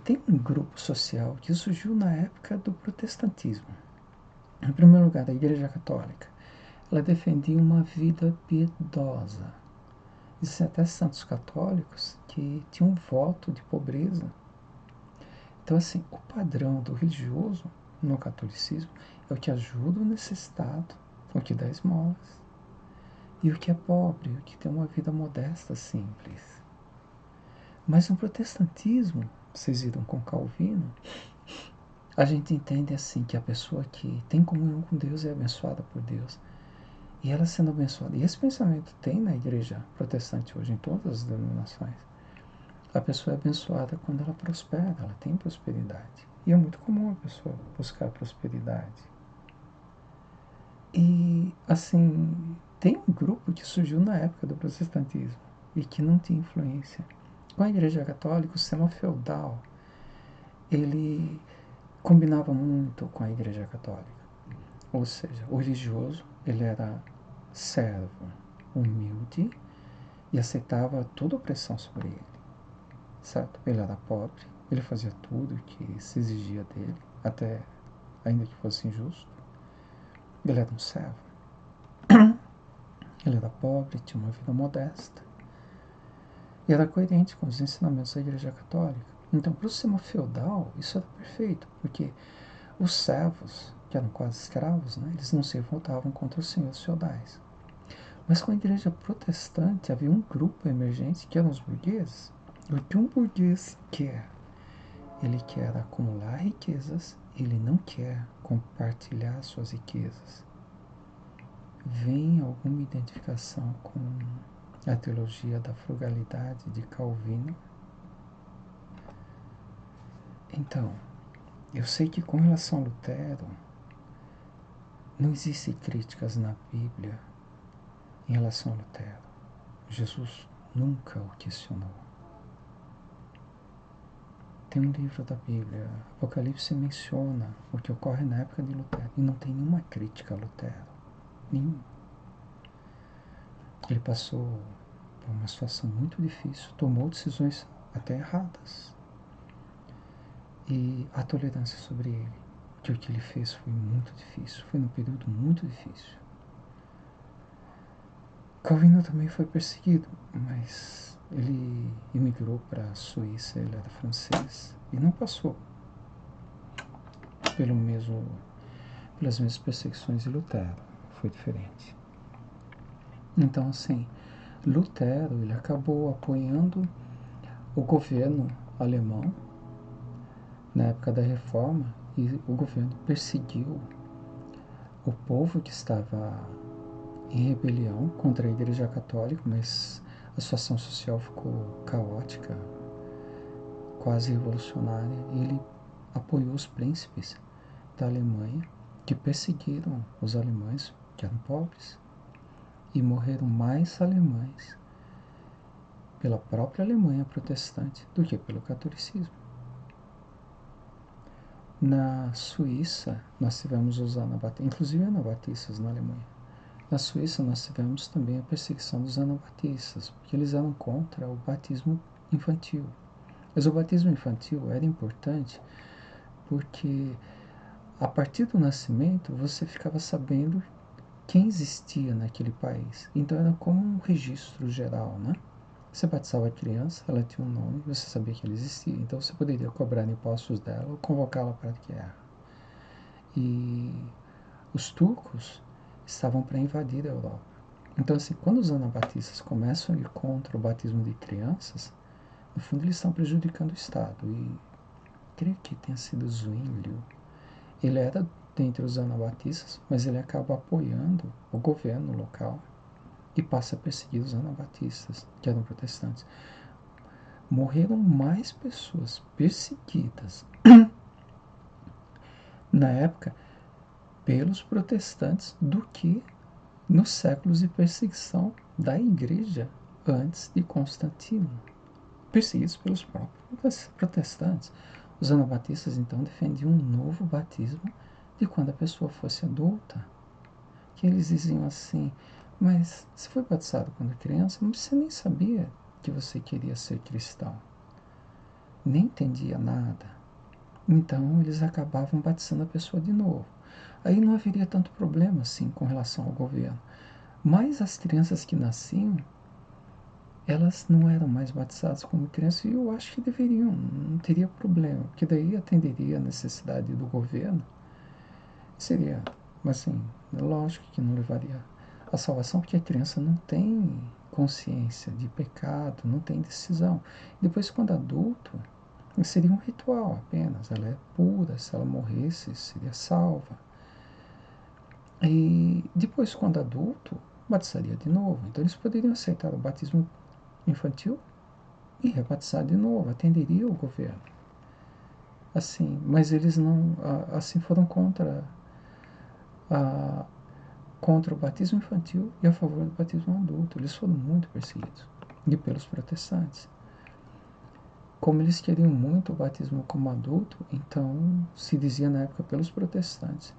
[SPEAKER 1] Tem um grupo social que surgiu na época do protestantismo. Em primeiro lugar, a Igreja Católica. Ela defendia uma vida piedosa. Existem até santos católicos que tinham um voto de pobreza. Então, assim, o padrão do religioso no catolicismo é o que ajuda o necessitado, o que dá esmolas, e o que é pobre, o que tem uma vida modesta, simples. Mas no protestantismo, vocês viram com Calvino, a gente entende assim que a pessoa que tem comunhão com Deus é abençoada por Deus. E ela sendo abençoada. E esse pensamento tem na igreja protestante hoje, em todas as denominações. A pessoa é abençoada quando ela prospera, ela tem prosperidade. E é muito comum a pessoa buscar prosperidade. E, assim, tem um grupo que surgiu na época do protestantismo e que não tinha influência. Com a Igreja Católica, o sistema feudal, ele combinava muito com a Igreja Católica. Ou seja, o religioso, ele era servo, humilde e aceitava toda opressão sobre ele, certo? Ele era pobre, ele fazia tudo o que se exigia dele, até ainda que fosse injusto. Ele era um servo. Ele era pobre, tinha uma vida modesta e era coerente com os ensinamentos da Igreja Católica. Então, para o sistema feudal, isso era perfeito, porque os servos, que eram quase escravos, né, eles não se revoltavam contra os senhores feudais. Mas com a igreja protestante havia um grupo emergente que eram os burgueses. O que um burguês quer? Ele quer acumular riquezas, ele não quer compartilhar suas riquezas. Vem alguma identificação com a teologia da frugalidade de Calvino? Então, eu sei que com relação a Lutero, não existem críticas na Bíblia em relação a Lutero. Jesus nunca o questionou. Tem um livro da Bíblia, Apocalipse, menciona o que ocorre na época de Lutero. E não tem nenhuma crítica a Lutero. Nenhuma. Ele passou por uma situação muito difícil, tomou decisões até erradas. E a tolerância sobre ele, que o que ele fez foi muito difícil, foi num período muito difícil. Calvino também foi perseguido, mas ele imigrou para a Suíça, ele era francês, e não passou pelas mesmas perseguições de Lutero, foi diferente. Então, assim, Lutero ele acabou apoiando o governo alemão na época da Reforma, e o governo perseguiu o povo que estava em rebelião contra a Igreja Católica, mas a situação social ficou caótica, quase revolucionária, e ele apoiou os príncipes da Alemanha que perseguiram os alemães, que eram pobres, e morreram mais alemães pela própria Alemanha protestante do que pelo catolicismo. Na Suíça, nós tivemos os anabatistas, inclusive anabatistas na Alemanha. Na Suíça, nós tivemos também a perseguição dos anabatistas, porque eles eram contra o batismo infantil. Mas o batismo infantil era importante porque, a partir do nascimento, você ficava sabendo quem existia naquele país. Então, era como um registro geral, né? Você batizava a criança, ela tinha um nome, você sabia que ela existia. Então você poderia cobrar impostos dela ou convocá-la para a guerra. E os turcos estavam para invadir a Europa. Então, assim, quando os anabatistas começam a ir contra o batismo de crianças, no fundo eles estão prejudicando o Estado. E creio que tenha sido Zwinglio. Ele era dentre os anabatistas, mas ele acaba apoiando o governo local e passa a perseguir os anabatistas, que eram protestantes. Morreram mais pessoas perseguidas na época pelos protestantes do que nos séculos de perseguição da igreja antes de Constantino. Perseguidos pelos próprios protestantes. Os anabatistas então defendiam um novo batismo de quando a pessoa fosse adulta. que eles diziam assim: mas você foi batizado quando criança, mas você nem sabia que você queria ser cristão, nem entendia nada. Então eles acabavam batizando a pessoa de novo. Aí não haveria tanto problema assim com relação ao governo. Mas as crianças que nasciam, elas não eram mais batizadas como crianças, e eu acho que deveriam, não teria problema, porque daí atenderia a necessidade do governo. Seria, assim, lógico que não levaria a salvação, porque a criança não tem consciência de pecado, não tem decisão. Depois, quando adulto, seria um ritual apenas, ela é pura, se ela morresse, seria salva. E depois, quando adulto, batizaria de novo. Então, eles poderiam aceitar o batismo infantil e rebatizar de novo, atenderia o governo. Assim, mas eles não, assim, foram contra o batismo infantil e a favor do batismo adulto. Eles foram muito perseguidos, e pelos protestantes. Como eles queriam muito o batismo como adulto, então se dizia na época pelos protestantes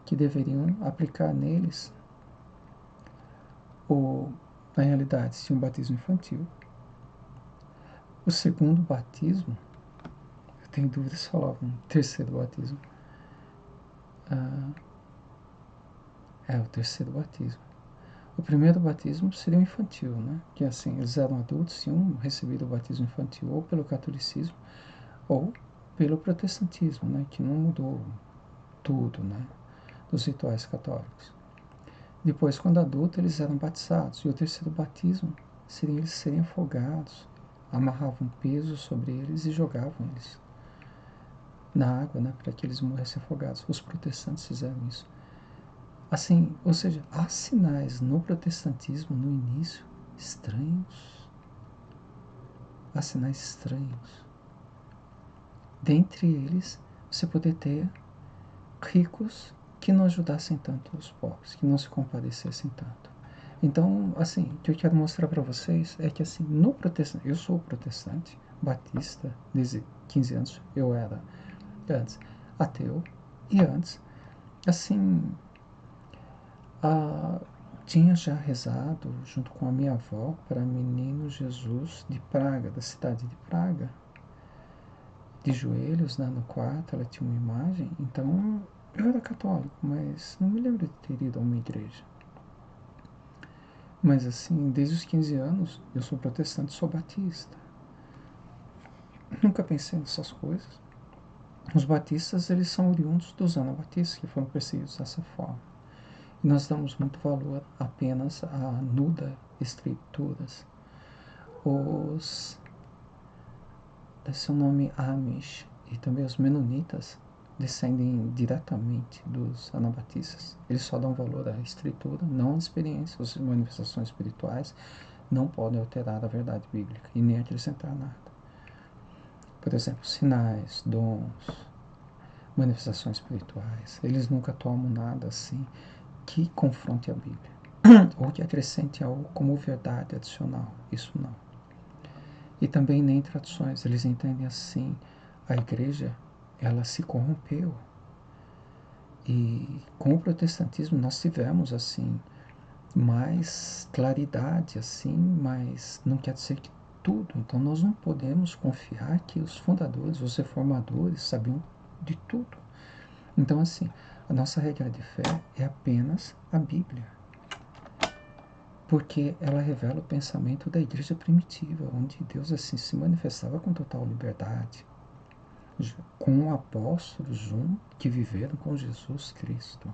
[SPEAKER 1] que deveriam aplicar neles na realidade, se um batismo infantil. O segundo batismo, eu tenho dúvidas se falava um terceiro batismo. O terceiro batismo. O primeiro batismo seria o infantil, né? Que assim, eles eram adultos, tinham recebido o batismo infantil ou pelo catolicismo ou pelo protestantismo, né? Que não mudou tudo, né? Dos rituais católicos. Depois, quando adultos, eles eram batizados. E o terceiro batismo seria eles serem afogados. Amarravam peso sobre eles e jogavam eles na água, né? Para que eles morressem afogados. Os protestantes fizeram isso. Assim, ou seja, há sinais no protestantismo, no início, estranhos. Há sinais estranhos. Dentre eles, você poder ter ricos que não ajudassem tanto os pobres, que não se compadecessem tanto. Então, assim, o que eu quero mostrar para vocês é que, assim, no protestante, eu sou protestante, batista, desde 15 anos, eu era, antes, ateu, e antes, assim, tinha já rezado junto com a minha avó para Menino Jesus de Praga, da cidade de Praga, de joelhos, né, no quarto, ela tinha uma imagem. Então eu era católico, mas não me lembro de ter ido a uma igreja. Mas assim, desde os 15 anos eu sou protestante, sou batista. Nunca pensei nessas coisas. Os batistas, eles são oriundos dos anabatistas, que foram perseguidos dessa forma. E nós damos muito valor apenas a nuda escrituras. Seu nome Amish e também os menonitas descendem diretamente dos anabatistas. Eles só dão valor à escritura, não à experiência. As manifestações espirituais não podem alterar a verdade bíblica e nem acrescentar nada. Por exemplo, sinais, dons, manifestações espirituais, eles nunca tomam nada assim que confronte a Bíblia ou que acrescente algo como verdade adicional. Isso não. E também nem traduções. Eles entendem assim: a igreja, ela se corrompeu. E com o protestantismo nós tivemos assim mais claridade, assim, mas não quer dizer que tudo. Então nós não podemos confiar que os fundadores, os reformadores sabiam de tudo. Então assim, a nossa regra de fé é apenas a Bíblia, porque ela revela o pensamento da igreja primitiva, onde Deus assim se manifestava com total liberdade, com apóstolos que viveram com Jesus Cristo,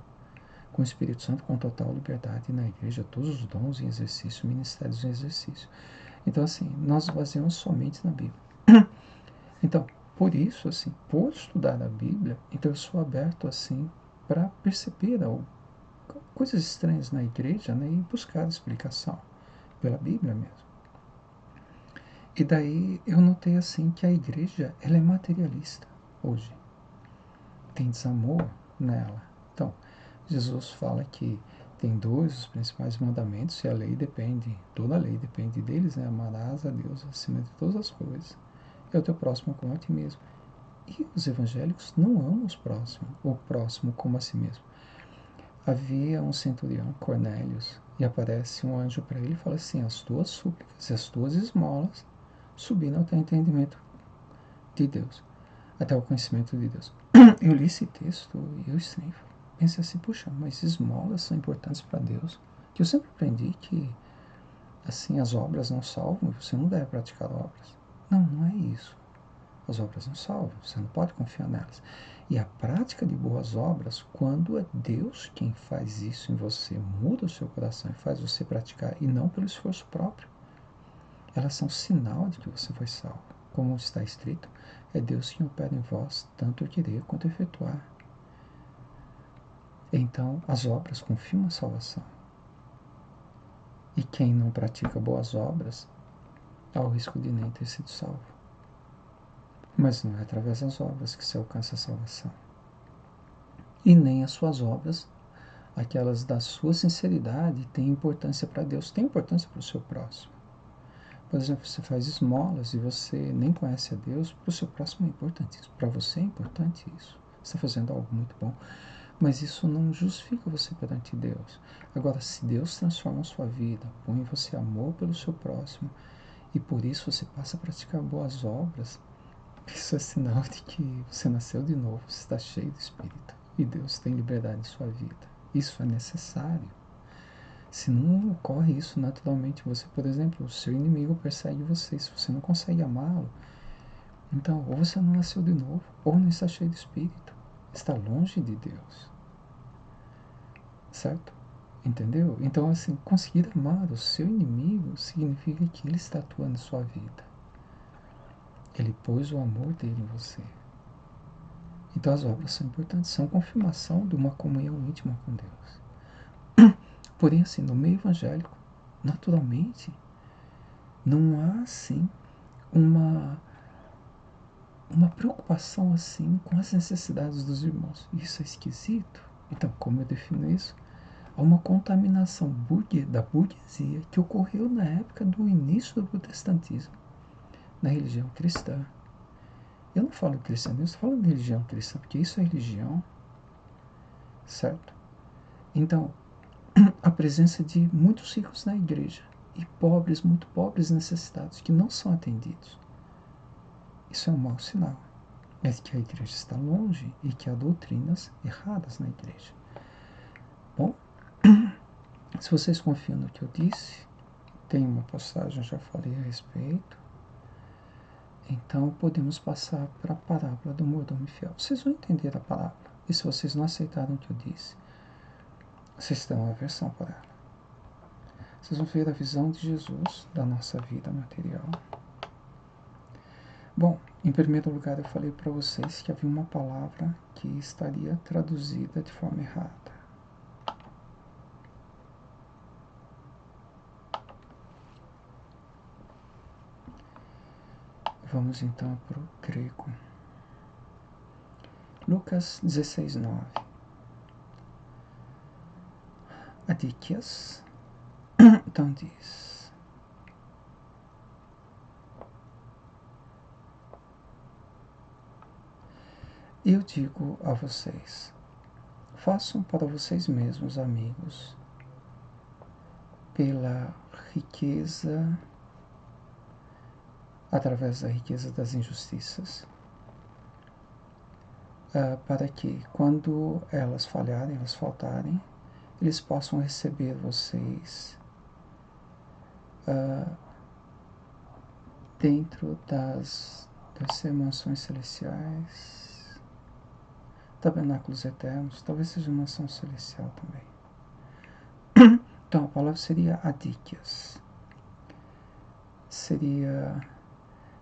[SPEAKER 1] com o Espírito Santo com total liberdade na igreja, todos os dons em exercício, ministérios em exercício. Então assim, nós baseamos somente na Bíblia. Então, por isso, assim, por estudar a Bíblia, então eu sou aberto assim para perceber coisas estranhas na igreja, né, e buscar explicação pela Bíblia mesmo. E daí eu notei assim que a igreja, ela é materialista hoje. Tem desamor nela. Então, Jesus fala que tem dois os principais mandamentos e a lei depende, toda a lei depende deles, né? Amarás a Deus acima de todas as coisas e o teu próximo como a ti mesmo. E os evangélicos não amam o próximo como a si mesmo. havia um centurião, Cornélios, e aparece um anjo para ele e fala assim: as tuas súplicas e as tuas esmolas subiram até o entendimento de Deus, até o conhecimento de Deus. Eu li esse texto e eu estranhei, pensei assim: puxa, mas esmolas são importantes para Deus? Que eu sempre aprendi que assim as obras não salvam, você não deve praticar obras. Não, não é isso. As obras não salvam, você não pode confiar nelas. E a prática de boas obras, quando é Deus quem faz isso em você, muda o seu coração e faz você praticar, e não pelo esforço próprio. Elas são sinal de que você foi salvo. Como está escrito, é Deus quem opera em vós, tanto o querer quanto efetuar. Então, as obras confirmam a salvação. E quem não pratica boas obras, há o risco de nem ter sido salvo. Mas não é através das obras que se alcança a salvação. E nem as suas obras, aquelas da sua sinceridade, têm importância para Deus, têm importância para o seu próximo. Por exemplo, você faz esmolas e você nem conhece a Deus, para o seu próximo é importante isso, para você é importante isso. Você está fazendo algo muito bom, mas isso não justifica você perante Deus. Agora, se Deus transforma a sua vida, põe em você amor pelo seu próximo, e por isso você passa a praticar boas obras, isso é sinal de que você nasceu de novo, você está cheio do Espírito, e Deus tem liberdade em sua vida. Isso é necessário. Se não ocorre isso naturalmente, você, por exemplo, o seu inimigo persegue você, se você não consegue amá-lo, então ou você não nasceu de novo, ou não está cheio de Espírito, está longe de Deus, certo? Entendeu? Então, assim, conseguir amar o seu inimigo significa que ele está atuando em sua vida. Ele pôs o amor dele em você. Então as obras são importantes, são confirmação de uma comunhão íntima com Deus. Porém, assim, no meio evangélico, naturalmente, não há, assim, uma preocupação, assim, com as necessidades dos irmãos. Isso é esquisito. Então, como eu defino isso? Há uma contaminação da burguesia que ocorreu na época do início do protestantismo, na religião cristã. Eu não falo cristianismo, eu estou falando de religião cristã, porque isso é religião, certo? Então, a presença de muitos ricos na igreja e pobres, muito pobres, necessitados, que não são atendidos. Isso é um mau sinal. É que a igreja está longe e que há doutrinas erradas na igreja. Bom, se vocês confiam no que eu disse, tem uma postagem, já falei a respeito. Então podemos passar para a parábola do mordomo fiel. Vocês vão entender a parábola. E se vocês não aceitaram o que eu disse, vocês terão uma versão para ela. Vocês vão ver a visão de Jesus da nossa vida material. Bom, em primeiro lugar eu falei para vocês que havia uma palavra que estaria traduzida de forma errada. Vamos então para o grego. Lucas 16:9. Adikias, então diz: eu digo a vocês, façam para vocês mesmos amigos pela riqueza, através da riqueza das injustiças, para que, quando elas falharem, elas faltarem, eles possam receber vocês dentro das mansões celestiais, tabernáculos eternos, talvez seja uma mansão celestial também. Então a palavra seria adikias, seria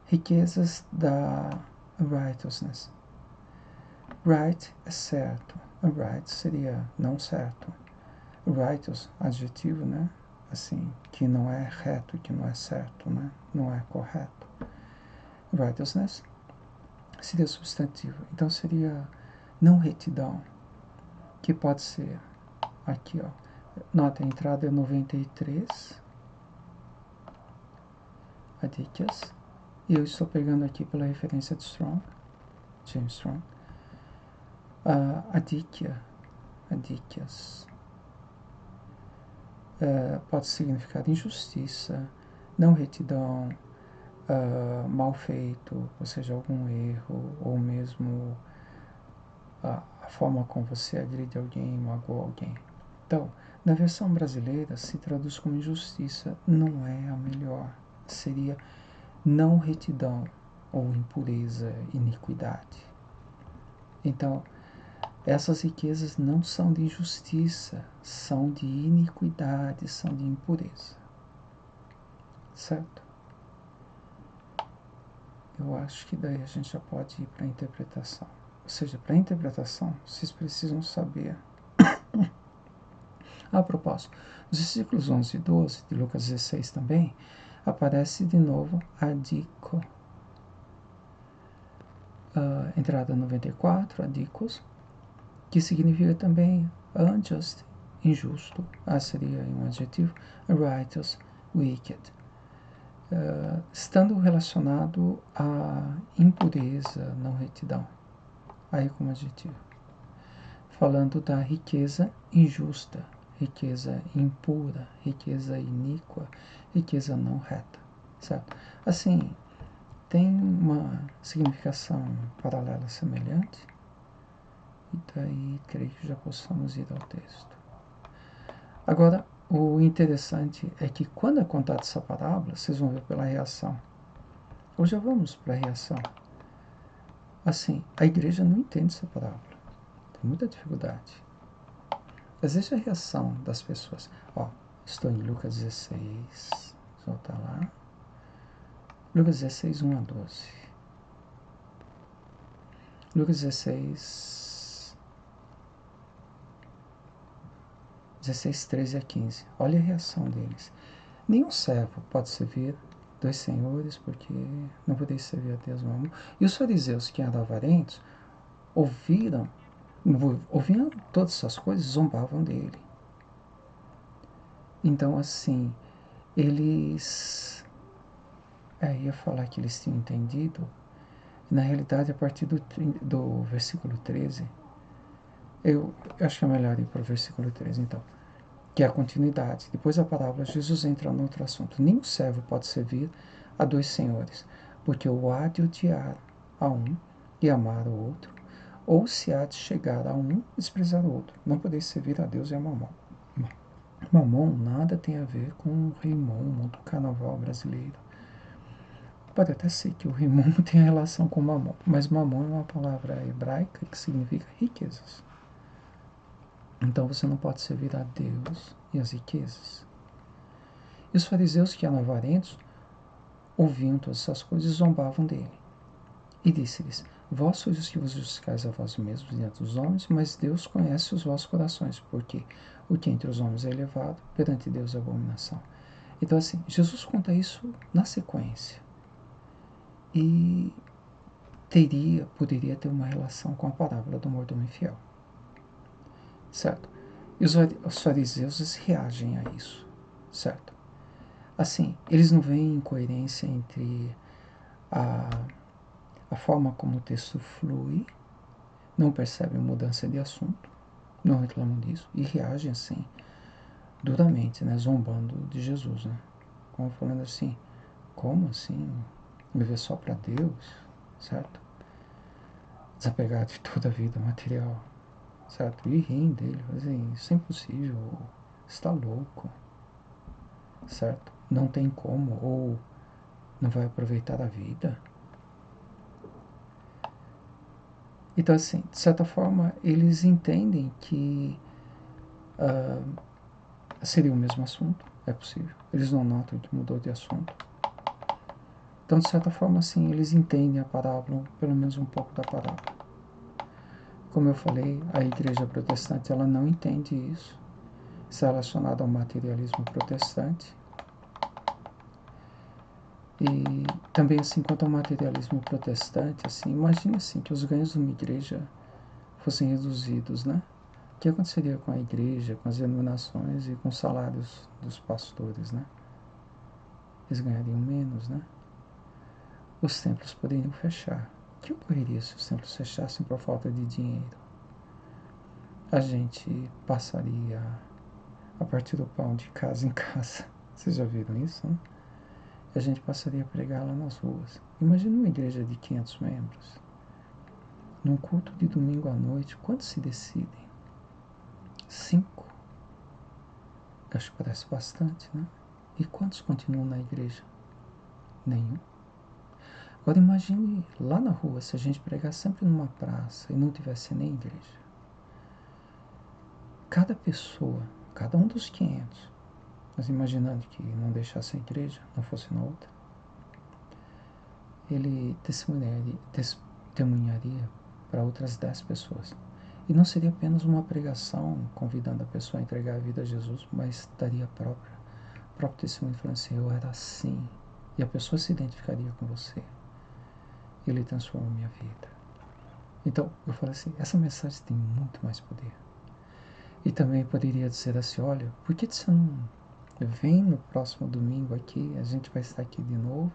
[SPEAKER 1] riquezas da righteousness. Right é certo, right seria não certo. Righteous, adjetivo, né? Assim, que não é reto, que não é certo, né? Não é correto. Righteousness seria substantivo. Então seria não retidão, que pode ser aqui, ó. Nota, a entrada é 93. Adikias. E eu estou pegando aqui pela referência de Strong, James Strong. Adikias. pode significar injustiça, não retidão, mal feito, ou seja, algum erro, ou mesmo a forma como você agride alguém, magoou alguém. Então, na versão brasileira se traduz como injustiça, não é a melhor. Seria não retidão ou impureza, iniquidade. Então, essas riquezas não são de injustiça, são de iniquidade, são de impureza. Certo? Eu acho que daí a gente já pode ir para a interpretação. Ou seja, para a interpretação, vocês precisam saber. A propósito, nos versículos 11 e 12 de Lucas 16 também, aparece de novo adico. Entrada 94, adicos, que significa também unjust, injusto, seria um adjetivo, righteous, wicked, estando relacionado à impureza, não retidão, aí como adjetivo. Falando da riqueza injusta, riqueza impura, riqueza iníqua, riqueza não reta, certo? Assim, tem uma significação paralela semelhante, e daí creio que já possamos ir ao texto. Agora, o interessante é que quando é contada essa parábola, vocês vão ver pela reação. Ou já vamos para a reação. Assim, a igreja não entende essa parábola. Tem muita dificuldade. Existe a reação das pessoas. Estou em Lucas 16. Voltar lá. Lucas 16, 1 a 12. Lucas 16, 13 a 15. Olha a reação deles. Nenhum servo pode servir dois senhores, porque não podeis servir a Deus e Mamon. E os fariseus, que eram avarentos, ouviam todas essas coisas, zombavam dele. Então, assim, eles... ia falar que eles tinham entendido. Na realidade, a partir do versículo 13, eu acho que é melhor ir para o versículo 13, então, que é a continuidade. Depois da parábola, Jesus entra no outro assunto. Nenhum servo pode servir a dois senhores, porque ou há de odiar a um e amar o outro, ou se há de chegar a um e desprezar o outro. Não podeis servir a Deus e a Mamon. Mamon nada tem a ver com o Rei Momo do carnaval brasileiro. Pode até ser que o Rei Momo tenha relação com Mamon, mas Mamon é uma palavra hebraica que significa riquezas. Então você não pode servir a Deus e as riquezas. E os fariseus, que eram avarentos, ouviam todas essas coisas e zombavam dele. E disse-lhes: Vós sois os que vos justificais a vós mesmos diante dos homens, mas Deus conhece os vossos corações, porque o que entre os homens é elevado, perante Deus é abominação. Então, assim, Jesus conta isso na sequência. E poderia ter uma relação com a parábola do mordomo infiel. Certo? E os fariseus reagem a isso. Certo? Assim, eles não veem incoerência entre a forma como o texto flui, não percebem mudança de assunto, não reclamam disso e reagem assim, duramente, né, zombando de Jesus, né? Como falando assim, como assim? Viver só para Deus, certo? Desapegar de toda a vida material, certo? E riem dele, assim, isso é impossível, está louco, certo? Não tem como, ou não vai aproveitar a vida. Então, assim, de certa forma, eles entendem que seria o mesmo assunto, é possível. Eles não notam que mudou de assunto. Então, de certa forma, assim, eles entendem a parábola, pelo menos um pouco da parábola. Como eu falei, a igreja protestante, ela não entende isso. Isso é relacionado ao materialismo protestante. E também, assim, quanto ao materialismo protestante, assim, imagine assim, que os ganhos de uma igreja fossem reduzidos, né? O que aconteceria com a igreja, com as denominações e com os salários dos pastores, né? Eles ganhariam menos, né? Os templos poderiam fechar. O que ocorreria se os templos fechassem por falta de dinheiro? A gente passaria a partir do pão de casa em casa. Vocês já viram isso, né? E a gente passaria a pregar lá nas ruas. Imagina uma igreja de 500 membros. Num culto de domingo à noite, quantos se decidem? 5? Acho que parece bastante, né? E quantos continuam na igreja? Nenhum. Agora imagine lá na rua, se a gente pregasse sempre numa praça e não tivesse nem igreja. Cada pessoa, cada um dos 500, mas imaginando que não deixasse a igreja, não fosse na outra, ele testemunharia para outras 10 pessoas. E não seria apenas uma pregação convidando a pessoa a entregar a vida a Jesus, mas daria próprio testemunho falando assim, eu era assim. E a pessoa se identificaria com você. Ele transformou minha vida. Então, eu falei assim, essa mensagem tem muito mais poder. E também poderia dizer assim, olha, por que você não vem no próximo domingo aqui, a gente vai estar aqui de novo.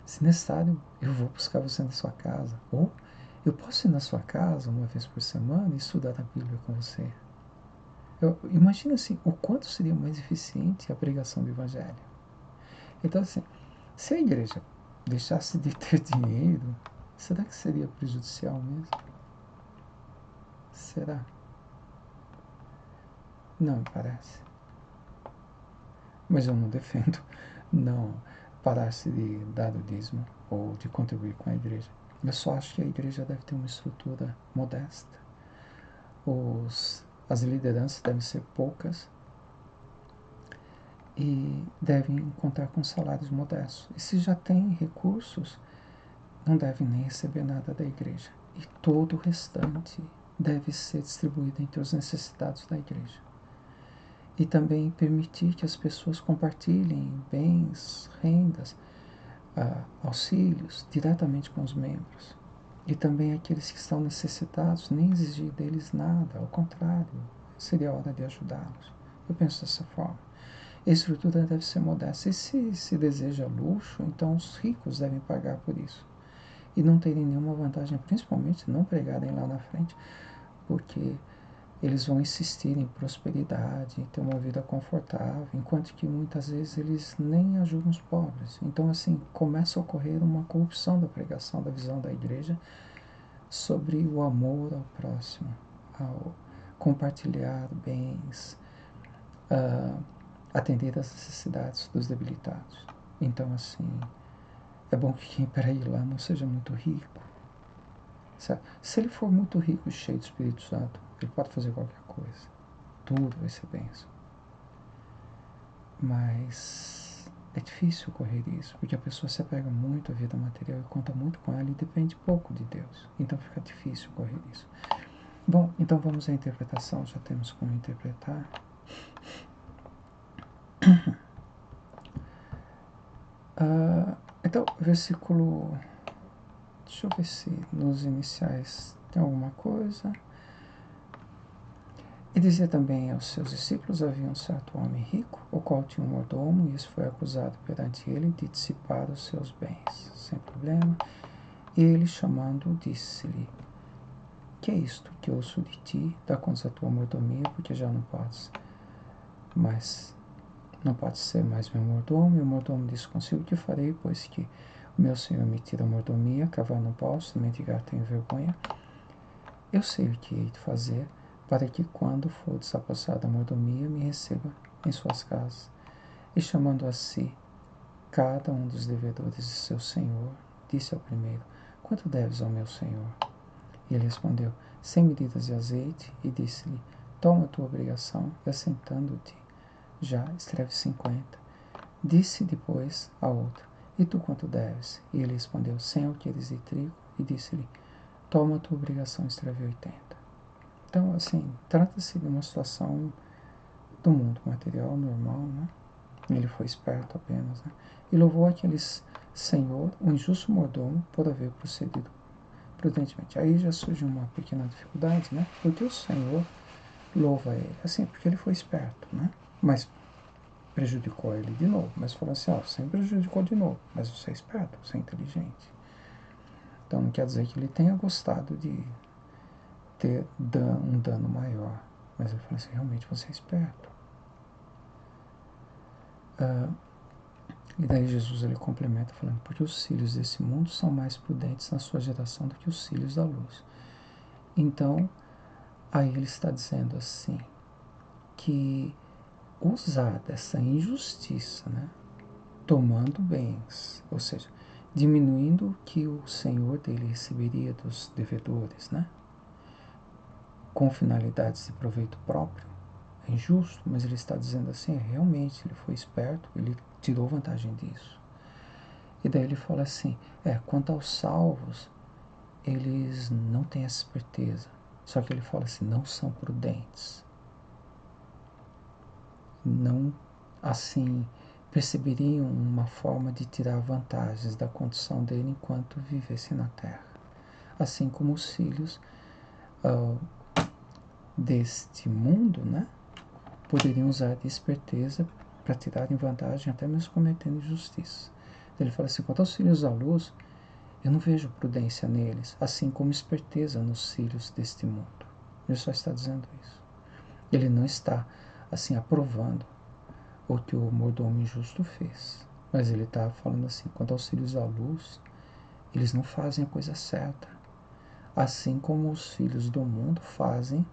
[SPEAKER 1] Se necessário, eu vou buscar você na sua casa. Ou eu posso ir na sua casa uma vez por semana e estudar a Bíblia com você. Imagina assim, o quanto seria mais eficiente a pregação do Evangelho. Então assim, se a igreja deixasse de ter dinheiro, será que seria prejudicial mesmo? Será? Não me parece. Mas eu não defendo não parar-se de dar o dízimo ou de contribuir com a igreja. Eu só acho que a igreja deve ter uma estrutura modesta. As lideranças devem ser poucas e devem contar com salários modestos. E se já tem recursos, não devem nem receber nada da igreja. E todo o restante deve ser distribuído entre os necessitados da igreja. E também permitir que as pessoas compartilhem bens, rendas, auxílios diretamente com os membros. E também aqueles que estão necessitados, nem exigir deles nada, ao contrário, seria hora de ajudá-los. Eu penso dessa forma. A estrutura deve ser modesta. E se deseja luxo, então os ricos devem pagar por isso. E não terem nenhuma vantagem, principalmente não pregarem lá na frente, porque eles vão insistir em prosperidade, em ter uma vida confortável, enquanto que muitas vezes eles nem ajudam os pobres. Então, assim, começa a ocorrer uma corrupção da pregação, da visão da igreja sobre o amor ao próximo, ao compartilhar bens, atender às necessidades dos debilitados. Então, assim, é bom que quem para ir lá não seja muito rico. Sabe? Se ele for muito rico e cheio do Espírito Santo, ele pode fazer qualquer coisa. Tudo vai ser bênção. Mas é difícil ocorrer isso, porque a pessoa se apega muito à vida material e conta muito com ela e depende pouco de Deus. Então fica difícil ocorrer isso. Bom, então vamos à interpretação, já temos como interpretar. Então, versículo... Deixa eu ver se nos iniciais tem alguma coisa. E dizia também aos seus discípulos, havia um certo homem rico, o qual tinha um mordomo, e esse foi acusado perante ele de dissipar os seus bens, sem problema. E ele, chamando-o, disse-lhe, que é isto que ouço de ti? Dá contas a tua mordomia, porque já não podes ser mais meu mordomo. E o mordomo disse consigo, que farei, pois que o meu senhor me tira a mordomia, cavar não posso, mendigar tenho vergonha. Eu sei o que hei de fazer, para que quando for desapossada a mordomia, me receba em suas casas. E chamando a si cada um dos devedores de seu senhor, disse ao primeiro, quanto deves ao meu senhor? E ele respondeu, 100 medidas de azeite, e disse-lhe, toma a tua obrigação, e assentando-te, já escreve 50. Disse depois a outro, e tu quanto deves? E ele respondeu, 100 alqueires de trigo, e disse-lhe, toma a tua obrigação, escreve 80. Então, assim, trata-se de uma situação do mundo material normal, né? Ele foi esperto apenas, né? E louvou aquele senhor, o injusto mordomo, por haver procedido prudentemente. Aí já surge uma pequena dificuldade, né? Porque o senhor louva ele, assim, porque ele foi esperto, né? Mas prejudicou ele de novo. Mas falou assim, ó, você me prejudicou de novo, mas você é esperto, você é inteligente. Então não quer dizer que ele tenha gostado de ter um dano maior. Mas ele fala assim, realmente você é esperto. E daí Jesus ele complementa falando, porque os filhos desse mundo são mais prudentes na sua geração do que os filhos da luz. Então, aí ele está dizendo assim, que usar dessa injustiça, né, tomando bens, ou seja, diminuindo o que o senhor dele receberia dos devedores, né, com finalidades de proveito próprio, é injusto, mas ele está dizendo assim, realmente, ele foi esperto, ele tirou vantagem disso. E daí ele fala assim, quanto aos salvos, eles não têm essa esperteza. Só que ele fala assim, não são prudentes. Não, assim, perceberiam uma forma de tirar vantagens da condição dele enquanto vivesse na terra. Assim como os filhos deste mundo, né, poderiam usar de esperteza para tirarem vantagem, até mesmo cometendo injustiça. Ele fala assim, quanto aos filhos da luz, eu não vejo prudência neles, assim como esperteza nos filhos deste mundo. Ele só está dizendo isso. Ele não está, assim, aprovando o que o mordomo injusto fez. Mas ele está falando assim, quanto aos filhos da luz, eles não fazem a coisa certa. Assim como os filhos do mundo fazem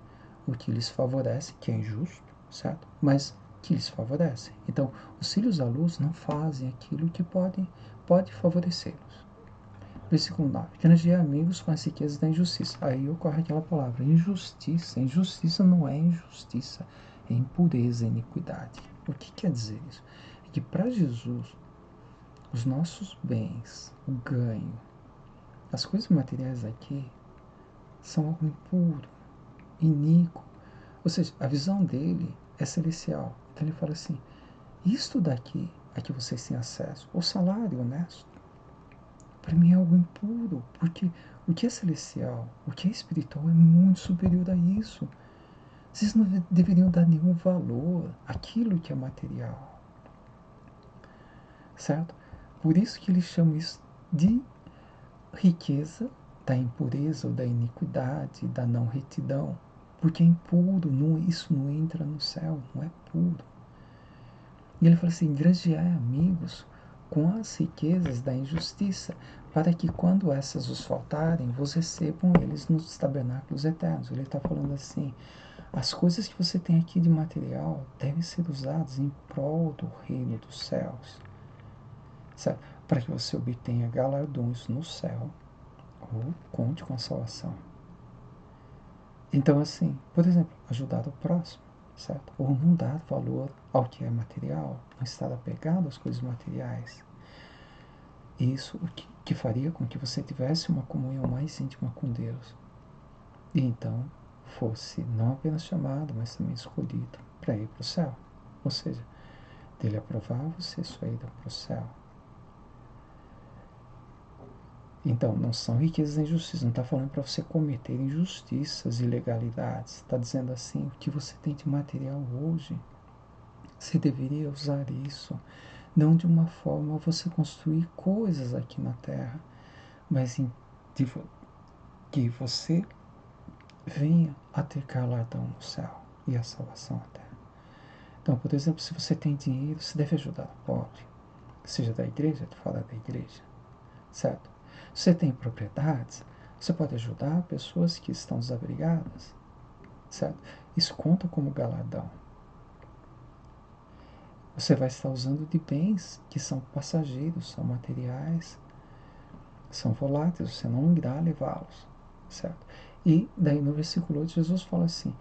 [SPEAKER 1] o que lhes favorece, que é injusto, certo? Mas que lhes favorece. Então, os filhos da luz não fazem aquilo que pode favorecê-los. Versículo 9. Granjear amigos com as riquezas da injustiça. Aí ocorre aquela palavra, injustiça. Injustiça não é injustiça, é impureza, iniquidade. O que quer dizer isso? É que para Jesus, os nossos bens, o ganho, as coisas materiais aqui, são algo impuro, iníquo. Ou seja, a visão dele é celestial. Então ele fala assim, isto daqui a que vocês têm acesso, o salário honesto, para mim é algo impuro, porque o que é celestial, o que é espiritual é muito superior a isso. Vocês não deveriam dar nenhum valor àquilo que é material, certo? Por isso que ele chama isso de riqueza da impureza ou da iniquidade, da não retidão, porque é impuro, isso não entra no céu, não é puro. E ele fala assim, granjear amigos com as riquezas da injustiça, para que quando essas os faltarem, vos recebam eles nos tabernáculos eternos. Ele está falando assim, as coisas que você tem aqui de material devem ser usadas em prol do reino dos céus, certo? Para que você obtenha galardões no céu, ou conte com a salvação. Então, assim, por exemplo, ajudar o próximo, certo? Ou não dar valor ao que é material, não estar apegado às coisas materiais. Isso que faria com que você tivesse uma comunhão mais íntima com Deus. E então fosse não apenas chamado, mas também escolhido para ir para o céu. Ou seja, dele aprovar você sua ida para o céu. Então, não são riquezas e injustiças. Não está falando para você cometer injustiças, ilegalidades. Está dizendo assim, o que você tem de material hoje, você deveria usar isso, não de uma forma a você construir coisas aqui na terra, mas que você venha a ter galardão no céu e a salvação na terra. Então, por exemplo, se você tem dinheiro, você deve ajudar o pobre, seja da igreja, de fora da igreja, certo? Se você tem propriedades, você pode ajudar pessoas que estão desabrigadas, certo? Isso conta como galardão. Você vai estar usando de bens que são passageiros, são materiais, são voláteis, você não irá levá-los, certo? E daí no versículo 8 Jesus fala assim,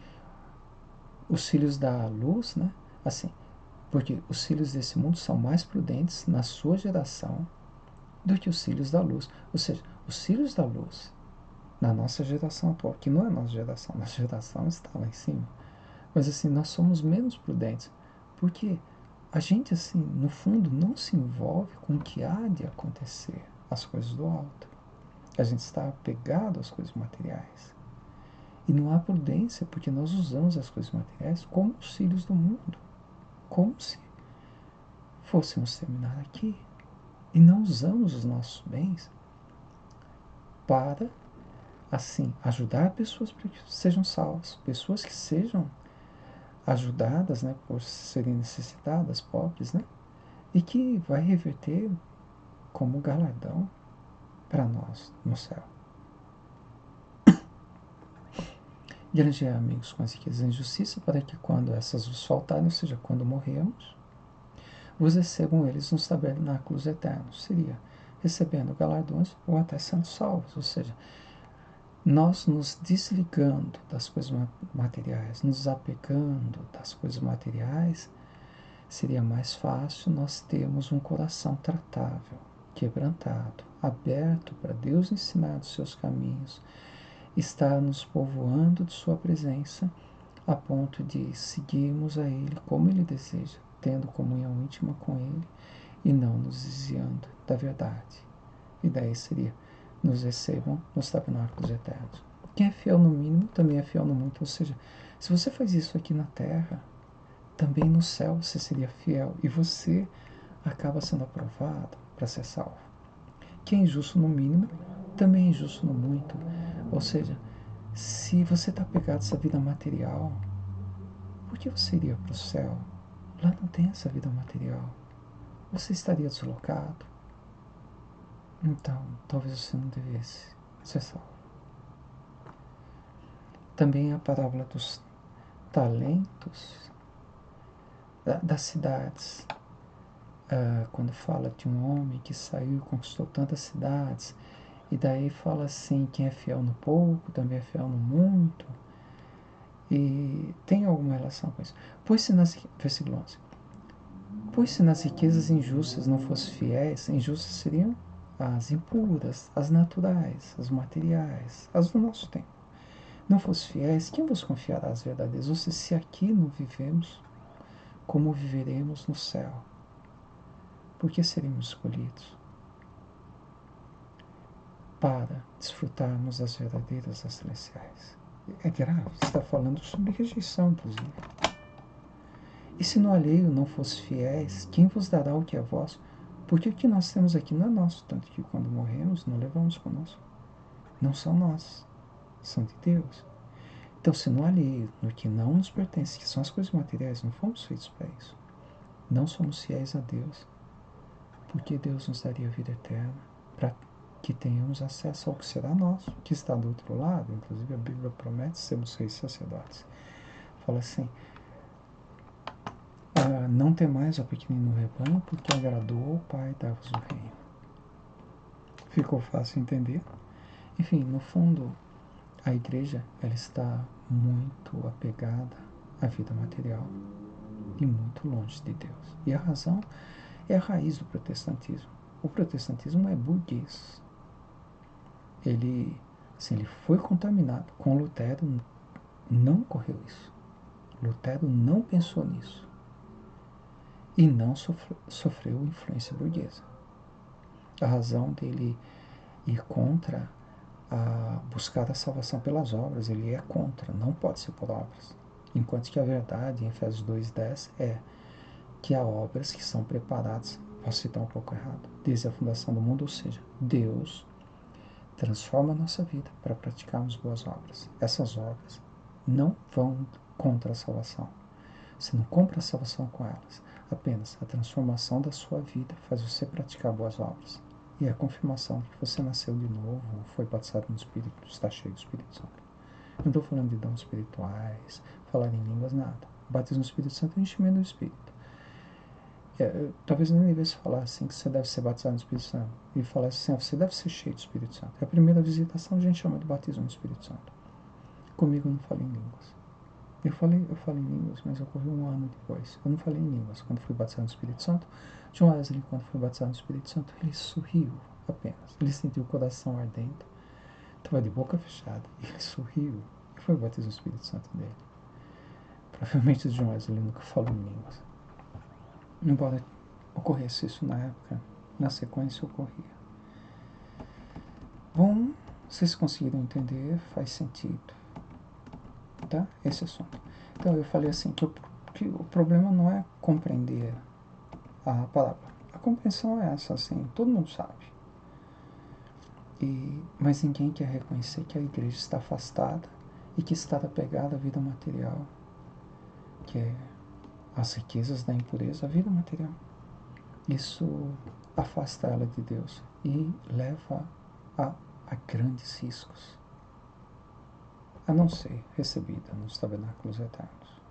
[SPEAKER 1] os filhos da luz, né? Assim, porque os filhos desse mundo são mais prudentes na sua geração do que os filhos da luz. Ou seja, os filhos da luz, na nossa geração atual, que não é nossa geração está lá em cima, mas assim, nós somos menos prudentes, porque a gente, assim, no fundo, não se envolve com o que há de acontecer, as coisas do alto. A gente está apegado às coisas materiais. E não há prudência, porque nós usamos as coisas materiais como os filhos do mundo, como se fôssemos terminar aqui. E não usamos os nossos bens para, assim, ajudar pessoas para que sejam salvas, pessoas que sejam ajudadas, né, por serem necessitadas, pobres, né, e que vai reverter como galardão para nós no céu. Granjear amigos com as riquezas da injustiça, para que quando essas vos faltarem, ou seja, quando morrermos, vos recebam eles nos tabernáculos eternos. Seria recebendo galardões ou até sendo salvos, ou seja, nós nos desligando das coisas materiais, nos apegando das coisas materiais, seria mais fácil nós termos um coração tratável, quebrantado, aberto para Deus ensinar os seus caminhos, estar nos povoando de sua presença, a ponto de seguirmos a Ele como Ele deseja, tendo comunhão íntima com Ele e não nos desviando da verdade. E daí seria, nos recebam nos tabernáculos eternos. Quem é fiel no mínimo, também é fiel no muito. Ou seja, se você faz isso aqui na terra, também no céu você seria fiel. E você acaba sendo aprovado para ser salvo. Quem é injusto no mínimo, também é injusto no muito. Ou seja, se você está apegado a essa vida material, por que você iria para o céu? Lá não tem essa vida material. Você estaria deslocado. Então, talvez você não devesse ser salvo. Também a parábola dos talentos das cidades. Quando fala de um homem que saiu e conquistou tantas cidades, e daí fala assim, quem é fiel no pouco, também é fiel no muito. E tem alguma relação com isso. Versículo 11. Pois se nas riquezas injustas não fossem fiéis, injustas seriam as impuras, as naturais, as materiais, as do nosso tempo. Não fosse fiéis, quem vos confiará as verdadeiras? Ou seja, se aqui não vivemos, como viveremos no céu? Por que seremos escolhidos? Para desfrutarmos das verdadeiras, das celestiais. É grave, está falando sobre rejeição, inclusive. E se no alheio não fosse fiéis, quem vos dará o que é vosso? Porque o que nós temos aqui não é nosso, tanto que quando morremos não levamos conosco. Não são nossos, são de Deus. Então, se no alheio, no que não nos pertence, que são as coisas materiais, não fomos feitos para isso, não somos fiéis a Deus, porque Deus nos daria a vida eterna para que tenhamos acesso ao que será nosso, que está do outro lado. Inclusive a Bíblia promete sermos reis sacerdotes. Fala assim, não temais ao pequenino rebanho, porque agradou ao Pai dar-vos o reino. Ficou fácil entender? Enfim, no fundo, a igreja ela está muito apegada à vida material e muito longe de Deus. E a razão é a raiz do protestantismo. O protestantismo é burguês. Ele foi contaminado. Com Lutero não ocorreu isso. Lutero não pensou nisso. E não sofreu influência burguesa. A razão dele ir contra a buscar a salvação pelas obras, ele é contra, não pode ser por obras. Enquanto que a verdade, em Efésios 2,10, é que há obras que são preparadas, posso citar um pouco errado, desde a fundação do mundo, ou seja, Deus transforma a nossa vida para praticarmos boas obras. Essas obras não vão contra a salvação. Você não compra a salvação com elas. Apenas a transformação da sua vida faz você praticar boas obras. E a confirmação de que você nasceu de novo, foi batizado no Espírito, está cheio do Espírito Santo. Não estou falando de dons espirituais, falar em línguas, nada. O batismo no Espírito Santo é o enchimento do Espírito. Talvez nem devesse falar assim, que você deve ser batizado no Espírito Santo. E falar assim, você deve ser cheio do Espírito Santo. É a primeira visitação, a gente chama de batismo no Espírito Santo. Comigo eu não falei em línguas. Eu falei em línguas, mas ocorreu um ano depois. Eu não falei em línguas quando fui batizado no Espírito Santo. John Wesley, quando foi batizado no Espírito Santo, ele sorriu apenas. Ele sentiu o coração ardendo. Estava de boca fechada. Ele sorriu. E foi o batismo no Espírito Santo dele. Provavelmente John Wesley nunca falou em línguas. Embora ocorresse isso na época, na sequência ocorria. Bom, vocês conseguiram entender? Faz sentido. Tá? Esse assunto. Então eu falei assim que o problema não é compreender a palavra. A compreensão é essa, assim, todo mundo sabe. Mas ninguém quer reconhecer que a igreja está afastada e que está apegada à vida material. que é as riquezas da impureza, a vida material. Isso afasta ela de Deus e leva a grandes riscos, a não ser recebida nos tabernáculos eternos.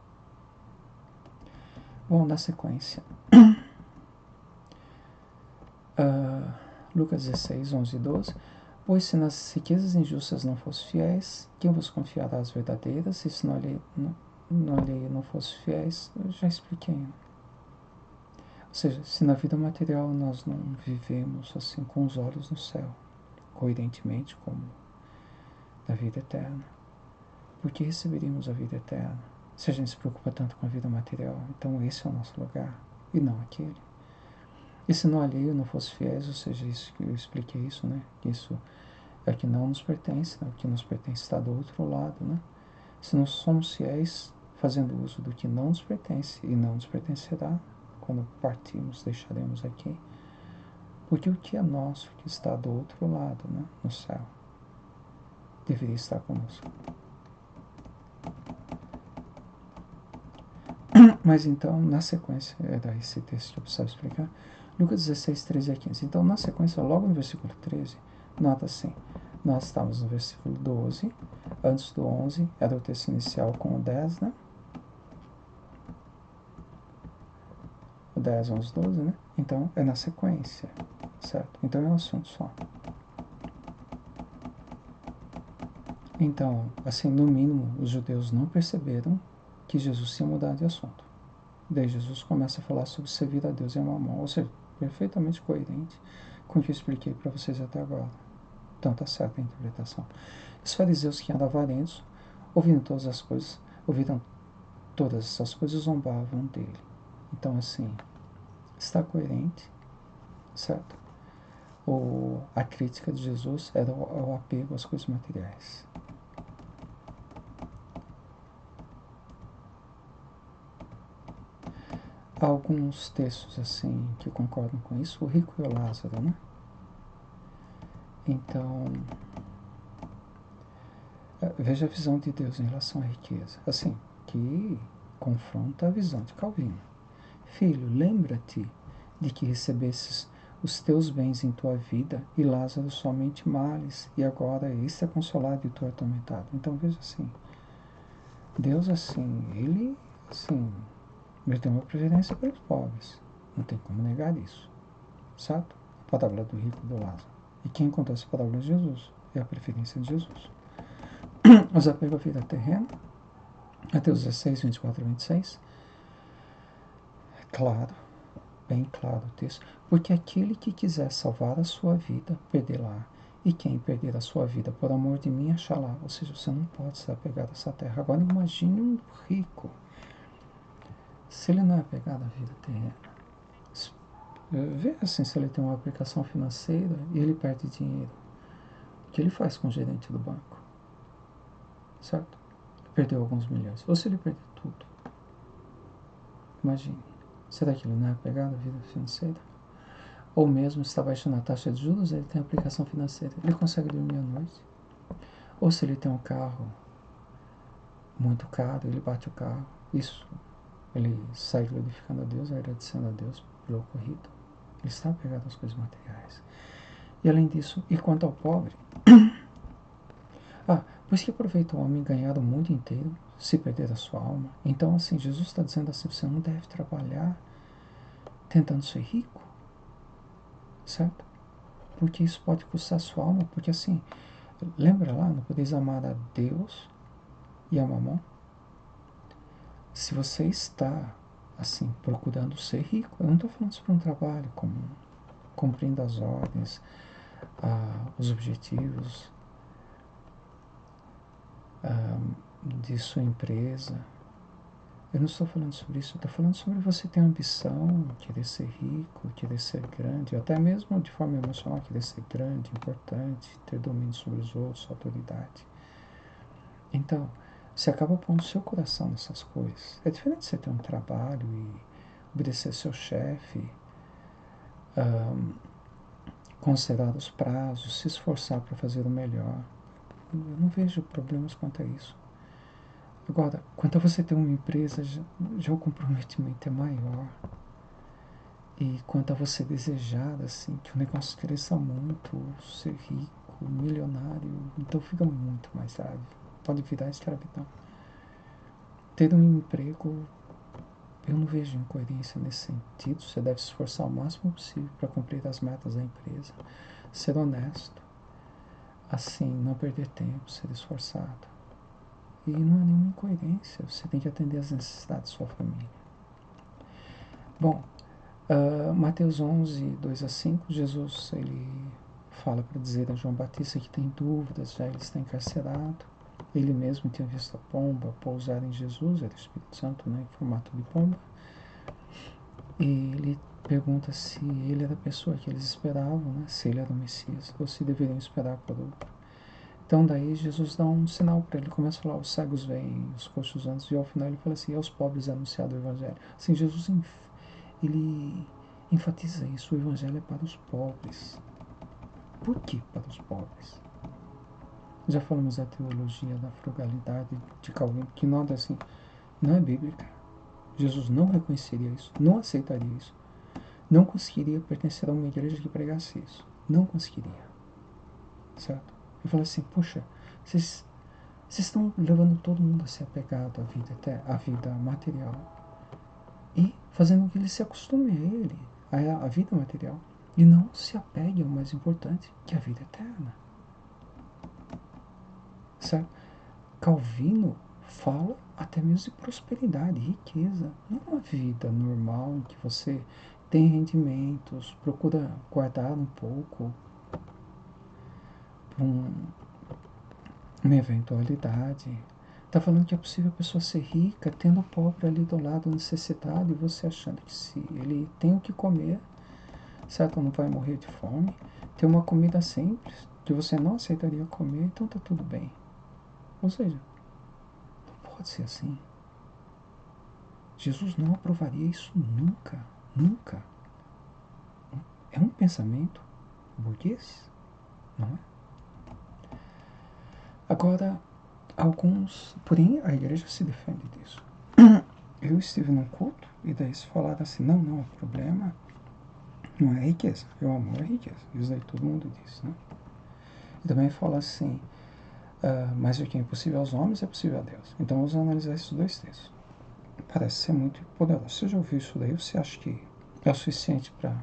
[SPEAKER 1] Bom, na sequência, Lucas 16, 11 e 12. Pois se nas riquezas injustas não fosse fiéis, quem vos confiará as verdadeiras? E se não fosse fiéis, eu já expliquei. Ou seja, se na vida material nós não vivemos assim com os olhos no céu, coerentemente como na vida eterna, por que receberíamos a vida eterna? Se a gente se preocupa tanto com a vida material, então esse é o nosso lugar e não aquele. E se no alheio não fosse fiéis, ou seja, isso que eu expliquei isso, né? Isso é que não nos pertence, né? O que nos pertence está do outro lado, né? Se nós somos fiéis, fazendo uso do que não nos pertence e não nos pertencerá, quando partirmos, deixaremos aqui. Porque o que é nosso, que está do outro lado, né? No céu, deveria estar conosco. Mas então, na sequência, esse texto que eu precisava explicar, Lucas 16, 13 a 15. Então, na sequência, logo no versículo 13, nota assim, nós estávamos no versículo 12, antes do 11, era o texto inicial com o 10, né? O 10, 11, 12, né? Então, é na sequência, certo? Então, é um assunto só. Então, assim, no mínimo, os judeus não perceberam que Jesus tinha mudado de assunto. Daí Jesus começa a falar sobre servir a Deus e a Mamon, ou seja, perfeitamente coerente com o que eu expliquei para vocês até agora. Então está certa a interpretação. Os fariseus que eram avarentos, ouviram todas essas coisas, zombavam dele. Então, assim, está coerente, certo? A crítica de Jesus era o apego às coisas materiais. Há alguns textos assim que concordam com isso, o rico e o Lázaro, né? Então, veja a visão de Deus em relação à riqueza, assim, que confronta a visão de Calvino. Filho, lembra-te de que recebesses os teus bens em tua vida e Lázaro somente males, e agora este é consolado e tu atormentado. Então veja assim, Deus assim, ele assim, ele tem uma preferência pelos pobres, não tem como negar isso, certo? A parábola do rico e do Lázaro. E quem contou essa parábola é Jesus, é a preferência de Jesus. Os apegos à vida terrena, Mateus 16, 24 e 26, é claro, bem claro o texto, porque aquele que quiser salvar a sua vida, perdê-la, e quem perder a sua vida por amor de mim, achará. Ou seja, você não pode ser apegado a essa terra. Agora imagine um rico, se ele não é apegado à vida terrena, vê assim, se ele tem uma aplicação financeira e ele perde dinheiro, o que ele faz com o gerente do banco? Certo? Perdeu alguns milhões. Ou se ele perder tudo, imagine, será que ele não é apegado à vida financeira? Ou mesmo está baixando a taxa de juros, ele tem aplicação financeira, ele consegue dormir à noite. Ou se ele tem um carro muito caro, ele bate o carro, isso, ele sai glorificando a Deus, agradecendo a Deus pelo ocorrido. Ele está apegado às coisas materiais. E além disso, e quanto ao pobre, pois que aproveita o homem ganhar o mundo inteiro, se perder a sua alma. Então, assim, Jesus está dizendo assim, você não deve trabalhar tentando ser rico, certo? Porque isso pode custar a sua alma, porque assim, lembra lá, não podeis amar a Deus e a Mamon? Se você está, assim, procurando ser rico, eu não estou falando sobre um trabalho comum, cumprindo as ordens, os objetivos de sua empresa. Eu não estou falando sobre isso, eu estou falando sobre você ter ambição, querer ser rico, querer ser grande, até mesmo de forma emocional, querer ser grande, importante, ter domínio sobre os outros, autoridade. Então, você acaba pondo seu coração nessas coisas. É diferente de você ter um trabalho e obedecer seu chefe, considerar os prazos, se esforçar para fazer o melhor. Eu não vejo problemas quanto a isso. Agora, quando você tem uma empresa, já o comprometimento é maior. E quanto a você desejar, assim, que o negócio cresça muito, ser rico, milionário, então fica muito mais grave. Pode virar escravidão. Ter um emprego, eu não vejo incoerência nesse sentido. Você deve se esforçar o máximo possível para cumprir as metas da empresa. Ser honesto. Assim, não perder tempo, ser esforçado. E não há nenhuma incoerência. Você tem que atender às necessidades da sua família. Bom, Mateus 11, 2 a 5, Jesus ele fala para dizer a João Batista que tem dúvidas, já ele está encarcerado. Ele mesmo tinha visto a pomba pousar em Jesus, era o Espírito Santo, né, em formato de pomba. E ele pergunta se ele era a pessoa que eles esperavam, né, se ele era o Messias, ou se deveriam esperar por outro. Então daí Jesus dá um sinal para ele, começa a falar, os cegos veem, os coxos andam, e ao final ele fala assim, aos pobres é anunciado o Evangelho. Assim, Jesus ele enfatiza isso, o Evangelho é para os pobres. Por que para os pobres? Já falamos da teologia da frugalidade de Calvino, que nada assim, não é bíblica. Jesus não reconheceria isso, não aceitaria isso, não conseguiria pertencer a uma igreja que pregasse isso, não conseguiria, certo? Eu falo assim, poxa, vocês estão levando todo mundo a ser apegado à vida, até à vida material e fazendo com que ele se acostume a ele, a vida material, e não se apegue ao mais importante, que é a vida eterna, certo? Calvino fala até mesmo de prosperidade, riqueza, não uma vida normal em que você tem rendimentos, procura guardar um pouco para uma eventualidade. Está falando que é possível a pessoa ser rica tendo o pobre ali do lado necessitado e você achando que se ele tem o que comer, certo? Não vai morrer de fome, ter uma comida simples que você não aceitaria comer, então tá tudo bem. Ou seja, não pode ser assim. Jesus não aprovaria isso nunca, nunca. É um pensamento burguês, não é? Agora, porém, a igreja se defende disso. Eu estive num culto e daí se falaram assim, não, o problema não é riqueza, é o amor à riqueza. Isso aí todo mundo diz, né? E também fala assim, mas o que é impossível aos homens é possível a Deus. Então vamos analisar esses dois textos. Parece ser muito poderoso. Você já ouviu isso daí? Você acha que é o suficiente para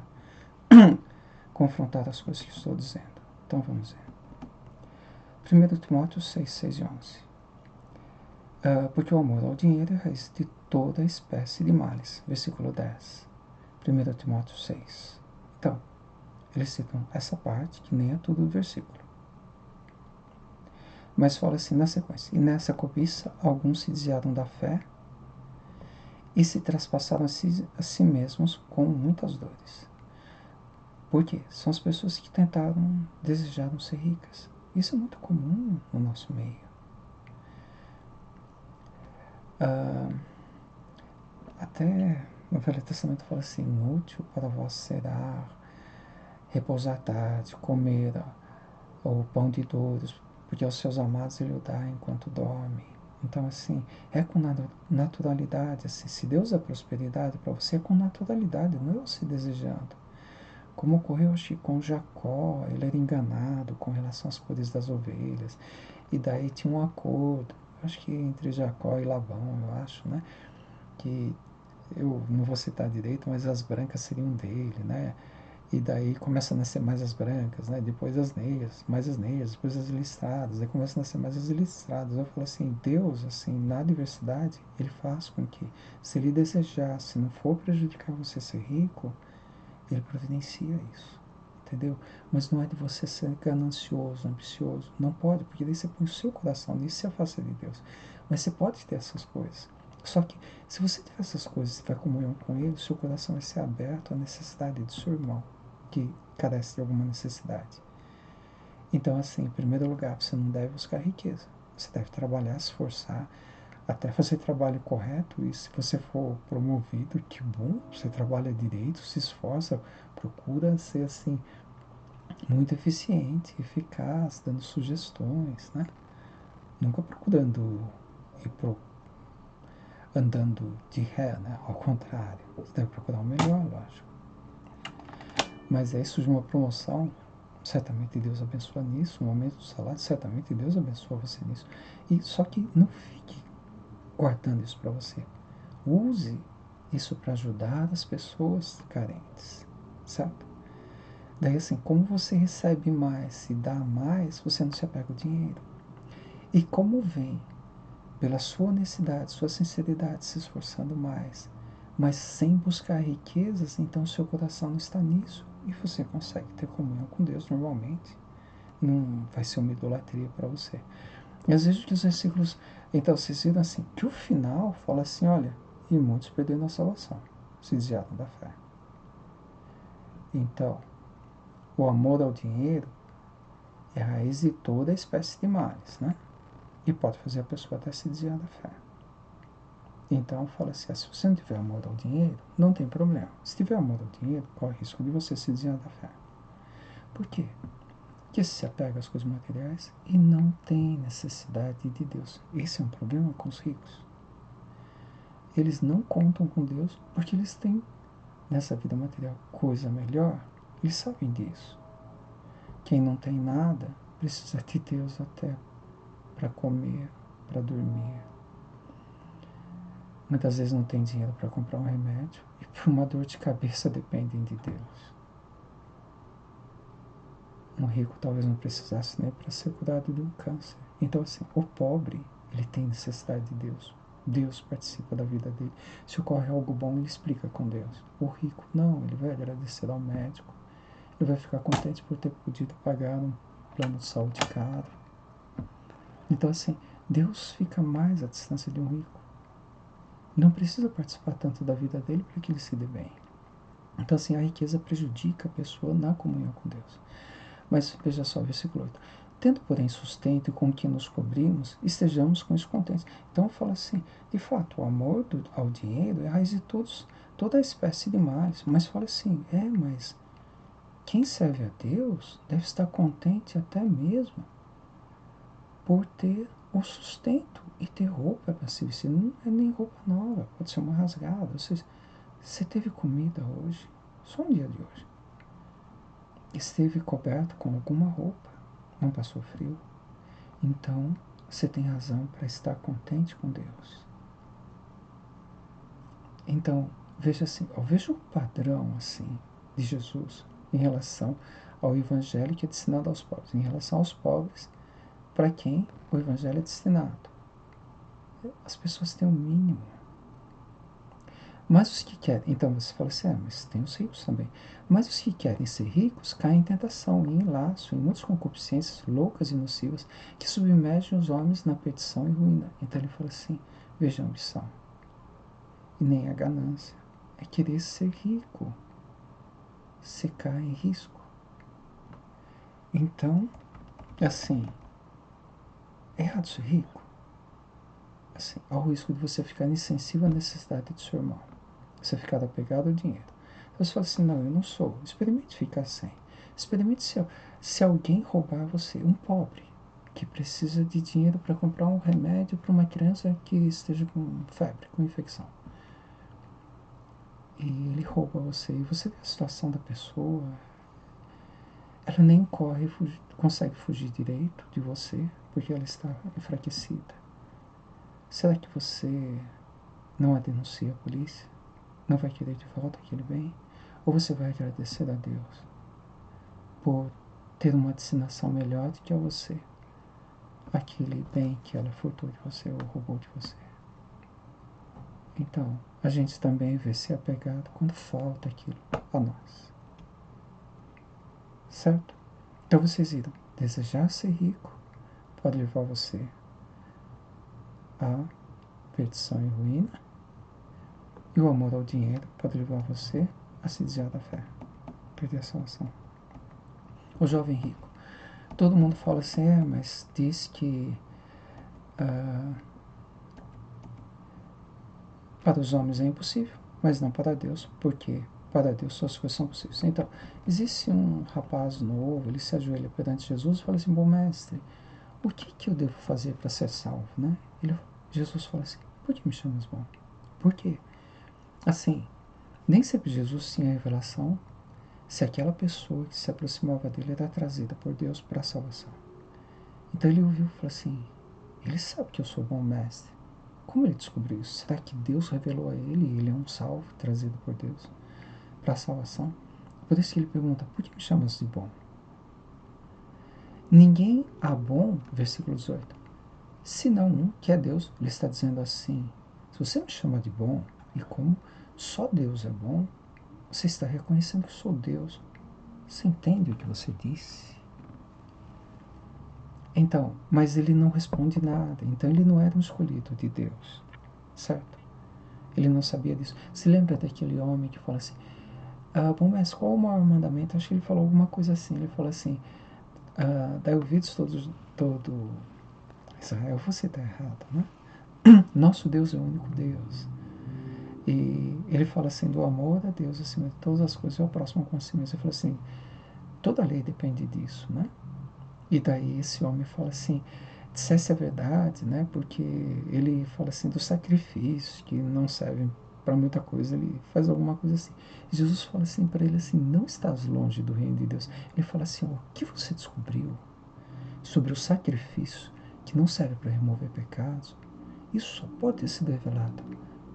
[SPEAKER 1] confrontar as coisas que estou dizendo? Então vamos ver. 1 Timóteo 6, 6 e 11. Porque o amor ao dinheiro é a raiz de toda espécie de males. Versículo 10. 1 Timóteo 6. Então, eles citam essa parte, que nem é tudo do versículo. Mas fala assim na sequência. E nessa cobiça, alguns se desviaram da fé e se traspassaram a si mesmos com muitas dores. Por quê? São as pessoas que desejaram ser ricas. Isso é muito comum no nosso meio. Até no Velho Testamento fala assim, inútil para vós será repousar tarde, comer o pão de dores, porque aos seus amados ele o dá enquanto dorme. Então, assim, é com naturalidade, assim, se Deus é prosperidade para você, é com naturalidade, não é você desejando. Como ocorreu, acho que com Jacó, ele era enganado com relação às cores das ovelhas, e daí tinha um acordo, acho que entre Jacó e Labão, eu acho, né, que eu não vou citar direito, mas as brancas seriam dele, né, e daí começa a nascer mais as brancas, né? Depois as negras, mais as negras, depois as listradas, aí começa a nascer mais as listradas. Eu falo assim, Deus, assim, na diversidade, ele faz com que, se ele desejar, se não for prejudicar você ser rico, ele providencia isso, entendeu? Mas não é de você ser ganancioso, ambicioso, não pode, porque daí você põe o seu coração nisso e se afasta de Deus. Mas você pode ter essas coisas. Só que, se você tiver essas coisas e tiver comunhão com ele, seu coração vai ser aberto à necessidade do seu irmão, que carece de alguma necessidade. Então, assim, em primeiro lugar, você não deve buscar riqueza. Você deve trabalhar, se esforçar, até fazer trabalho correto. E se você for promovido, que bom, você trabalha direito, se esforça, procura ser, assim, muito eficiente, eficaz, dando sugestões, né? Nunca procurando ir pro andando de ré, né? Ao contrário. Você deve procurar o melhor, lógico. Mas aí surge uma promoção, certamente Deus abençoa nisso, um aumento do salário, certamente Deus abençoa você nisso. E só que não fique guardando isso para você. Use isso para ajudar as pessoas carentes, certo? Daí assim, como você recebe mais e dá mais, você não se apega ao dinheiro. E como vem pela sua honestidade, sua sinceridade, se esforçando mais, mas sem buscar riquezas, então seu coração não está nisso e você consegue ter comunhão com Deus normalmente. Não vai ser uma idolatria para você. E às vezes os versículos, então vocês viram assim, que o final fala assim, olha, e muitos perderam a salvação, se desviaram da fé. Então, o amor ao dinheiro é a raiz de toda espécie de males, né? E pode fazer a pessoa até se desviar da fé. Então, fala assim, se você não tiver amor ao dinheiro, não tem problema. Se tiver amor ao dinheiro, corre o risco de você se desviar da fé. Por quê? Porque se apega às coisas materiais e não tem necessidade de Deus. Esse é um problema com os ricos. Eles não contam com Deus porque eles têm, nessa vida material, coisa melhor. Eles sabem disso. Quem não tem nada precisa de Deus até para comer, para dormir. Muitas vezes não tem dinheiro para comprar um remédio e por uma dor de cabeça dependem de Deus. Um rico talvez não precisasse nem para ser curado de um câncer. Então assim, o pobre, ele tem necessidade de Deus. Deus participa da vida dele. Se ocorre algo bom, ele explica com Deus. O rico, não, ele vai agradecer ao médico. Ele vai ficar contente por ter podido pagar um plano de saúde caro. Então assim, Deus fica mais à distância de um rico. Não precisa participar tanto da vida dele para que ele se dê bem. Então assim, a riqueza prejudica a pessoa na comunhão com Deus. Mas veja só, versículo 8. Tendo, porém, sustento e com que nos cobrimos, estejamos com isso contentes. Então fala assim, de fato, o amor ao dinheiro é a raiz de toda a espécie de males. Mas fala assim, mas quem serve a Deus deve estar contente até mesmo por ter o sustento e ter roupa para se vestir. Não é nem roupa nova, pode ser uma rasgada. Você teve comida hoje, só um dia de hoje. Esteve coberto com alguma roupa, não passou frio. Então, você tem razão para estar contente com Deus. Então, veja assim, veja o padrão assim de Jesus em relação ao evangelho que é destinado aos pobres. Em relação aos pobres, para quem o evangelho é destinado? As pessoas têm o mínimo. Mas os que querem, então você fala assim, mas tem os ricos também. Mas os que querem ser ricos caem em tentação e em laço, em muitas concupiscências loucas e nocivas que submergem os homens na perdição e ruína. Então ele fala assim, veja a ambição. E nem a ganância. É querer ser rico. Você cai em risco. Então, assim, é errado ser rico. Assim, há o risco de você ficar insensível à necessidade do seu irmão. Você ficar apegado ao dinheiro. Então você fala assim, não, eu não sou. Experimente ficar sem. Experimente se alguém roubar você, um pobre, que precisa de dinheiro para comprar um remédio para uma criança que esteja com febre, com infecção. E ele rouba você. E você vê a situação da pessoa. Ela nem consegue fugir direito de você, porque ela está enfraquecida. Será que você não a denuncia à polícia? Não vai querer de volta aquele bem? Ou você vai agradecer a Deus por ter uma destinação melhor do que a você, aquele bem que ela furtou de você ou roubou de você? Então, a gente também vê ser apegado quando falta aquilo a nós. Certo? Então vocês viram, desejar ser rico pode levar você à perdição e ruína, e o amor ao dinheiro pode levar você a se desviar da fé, perder a salvação. O jovem rico. Todo mundo fala assim, mas diz que para os homens é impossível, mas não para Deus, porque para Deus suas coisas são possíveis. Então, existe um rapaz novo, ele se ajoelha perante Jesus e fala assim, bom mestre, o que eu devo fazer para ser salvo, né? Jesus fala assim, por que me chamas bom? Por quê? Assim, nem sempre Jesus tinha revelação se aquela pessoa que se aproximava dele era trazida por Deus para a salvação. Então ele ouviu e falou assim, ele sabe que eu sou bom mestre. Como ele descobriu isso? Será que Deus revelou a ele e ele é um salvo trazido por Deus para a salvação? Por isso que ele pergunta, por que me chamas de bom? Ninguém há bom, versículo 18, senão um que é Deus. Ele está dizendo assim, se você me chama de bom, e como só Deus é bom, você está reconhecendo que eu sou Deus. Você entende o que você disse? Então, mas ele não responde nada. Então ele não era um escolhido de Deus, certo? Ele não sabia disso. Se lembra daquele homem que fala assim, bom, mas qual o maior mandamento? Acho que ele falou alguma coisa assim. Ele falou assim, dai ouvidos todo Israel, você está errado, né? Nosso Deus é o único Deus. E ele fala assim, do amor a Deus acima de todas as coisas, é o próximo com si mesmo. Ele fala assim, toda a lei depende disso, né? E daí esse homem fala assim, dissesse a verdade, né? Porque ele fala assim dos sacrifícios que não servem para muita coisa, ele faz alguma coisa assim. E Jesus fala assim para ele assim, não estás longe do reino de Deus. Ele fala assim, o que você descobriu sobre o sacrifício que não serve para remover pecados? Isso só pode ter sido revelado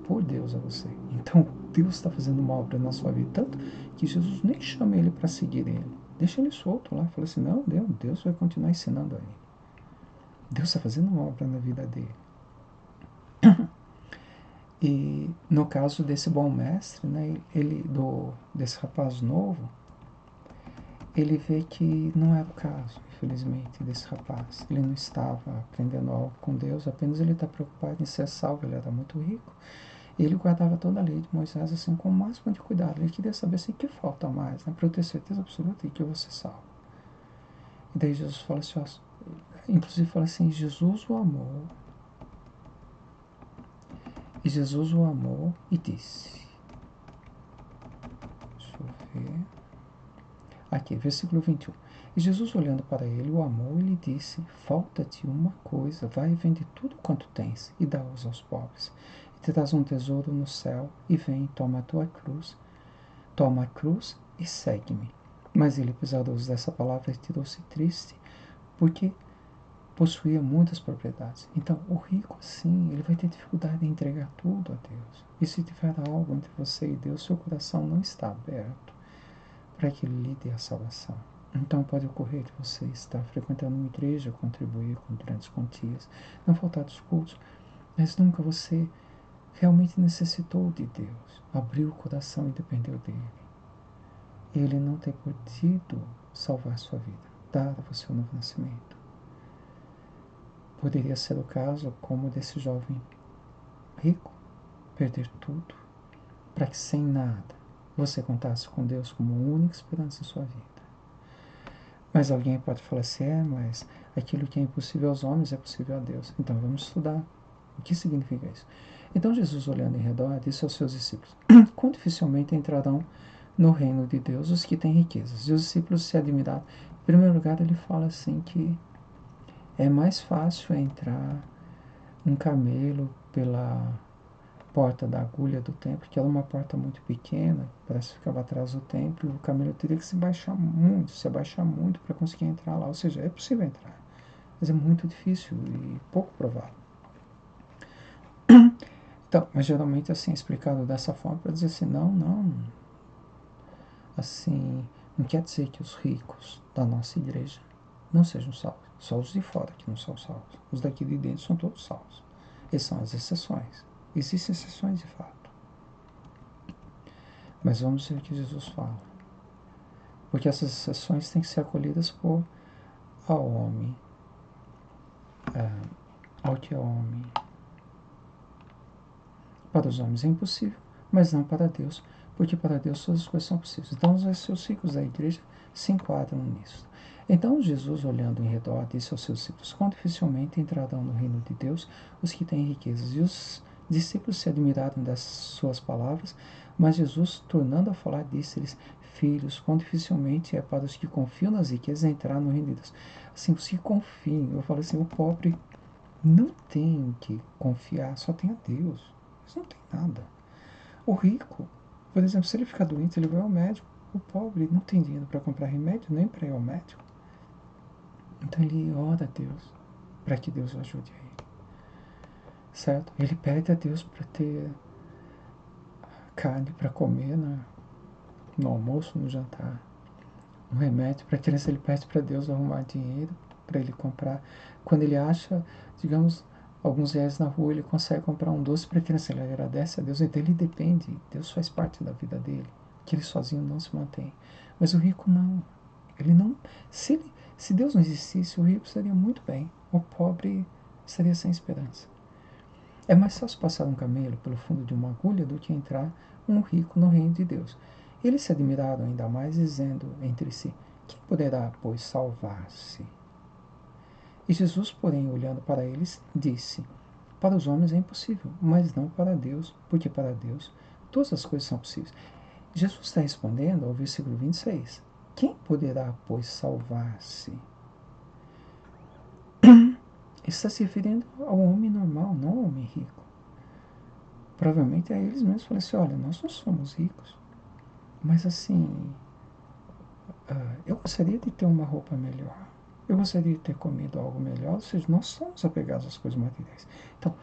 [SPEAKER 1] por Deus a você. Então Deus está fazendo uma obra na sua vida, tanto que Jesus nem chama ele para seguir ele. Deixa ele solto lá. Fala assim, não, Deus vai continuar ensinando a ele. Deus está fazendo uma obra na vida dele. E no caso desse bom mestre, né, desse rapaz novo, ele vê que não era o caso, infelizmente, desse rapaz. Ele não estava aprendendo algo com Deus, apenas ele está preocupado em ser salvo. Ele era muito rico. E ele guardava toda a lei de Moisés assim com o máximo de cuidado. Ele queria saber assim, o que falta mais, né, para eu ter certeza absoluta de que eu vou ser salvo. E daí Jesus fala assim, inclusive fala assim, Jesus o amou. E Jesus o amou e disse. Deixa eu ver. Aqui, versículo 21. E Jesus, olhando para ele, o amou e lhe disse, falta-te uma coisa, vai e vende tudo quanto tens e dá-os aos pobres. E terás um tesouro no céu, e vem, toma a cruz e segue-me. Mas ele, pesaroso dessa palavra, retirou-se triste, porque possuía muitas propriedades. Então, o rico, sim, ele vai ter dificuldade em entregar tudo a Deus. E se tiver algo entre você e Deus, seu coração não está aberto para que ele lhe dê a salvação. Então pode ocorrer de você estar frequentando uma igreja, contribuir com grandes quantias, não faltar dos cultos, mas nunca você realmente necessitou de Deus, abriu o coração e dependeu dele. Ele não ter podido salvar sua vida, dar a você um novo nascimento. Poderia ser o caso como desse jovem rico, perder tudo, para que sem nada você contasse com Deus como única esperança em sua vida. Mas alguém pode falar assim, mas aquilo que é impossível aos homens é possível a Deus. Então vamos estudar o que significa isso. Então Jesus, olhando em redor, disse aos seus discípulos, quão dificilmente entrarão no reino de Deus os que têm riquezas. E os discípulos se admiraram. Em primeiro lugar, ele fala assim que é mais fácil entrar um camelo pela porta da agulha do templo, que era uma porta muito pequena, parece que ficava atrás do templo, e o camelo teria que se abaixar muito para conseguir entrar lá. Ou seja, é possível entrar, mas é muito difícil e pouco provável. Então, mas geralmente assim é explicado dessa forma para dizer assim, não, assim, não quer dizer que os ricos da nossa igreja não sejam salvos, só os de fora que não são salvos. Os daqui de dentro são todos salvos. Essas são as exceções. Existem exceções de fato. Mas vamos ver o que Jesus fala. Porque essas exceções têm que ser acolhidas ao homem. Ao que é homem. Para os homens é impossível, mas não para Deus, porque para Deus todas as coisas são possíveis. Então os seus ciclos da igreja se enquadram nisso. Então Jesus, olhando em redor, disse aos seus discípulos, quão dificilmente entrarão no reino de Deus os que têm riquezas. E os discípulos se admiraram das suas palavras, mas Jesus, tornando a falar, disse-lhes, filhos, quão dificilmente é para os que confiam nas riquezas entrar no reino de Deus. Assim, os que confiam, eu falo assim, o pobre não tem que confiar, só tem a Deus. Eles não têm nada. O rico, por exemplo, se ele ficar doente, ele vai ao médico. O pobre não tem dinheiro para comprar remédio, nem para ir ao médico. Então ele ora a Deus, para que Deus o ajude a ele. Certo? Ele pede a Deus para ter carne para comer no almoço, no jantar. Um remédio para a criança, ele pede para Deus arrumar dinheiro para ele comprar. Quando ele acha, digamos, alguns reais na rua, ele consegue comprar um doce para a criança, ele agradece a Deus. Então ele depende, Deus faz parte da vida dele, que ele sozinho não se mantém. Mas o rico não. Ele não. Se Deus não existisse, o rico estaria muito bem. O pobre estaria sem esperança. É mais fácil passar um camelo pelo fundo de uma agulha do que entrar um rico no reino de Deus. Eles se admiraram ainda mais, dizendo entre si: quem poderá, pois, salvar-se? E Jesus, porém, olhando para eles, disse: para os homens é impossível, mas não para Deus, porque para Deus todas as coisas são possíveis. Jesus está respondendo ao versículo 26. Quem poderá, pois, salvar-se? Está se referindo ao homem normal, não ao homem rico. Provavelmente a eles mesmos falaram assim: olha, nós não somos ricos, mas assim, eu gostaria de ter uma roupa melhor, eu gostaria de ter comido algo melhor. Ou seja, nós somos apegados às coisas materiais. Então,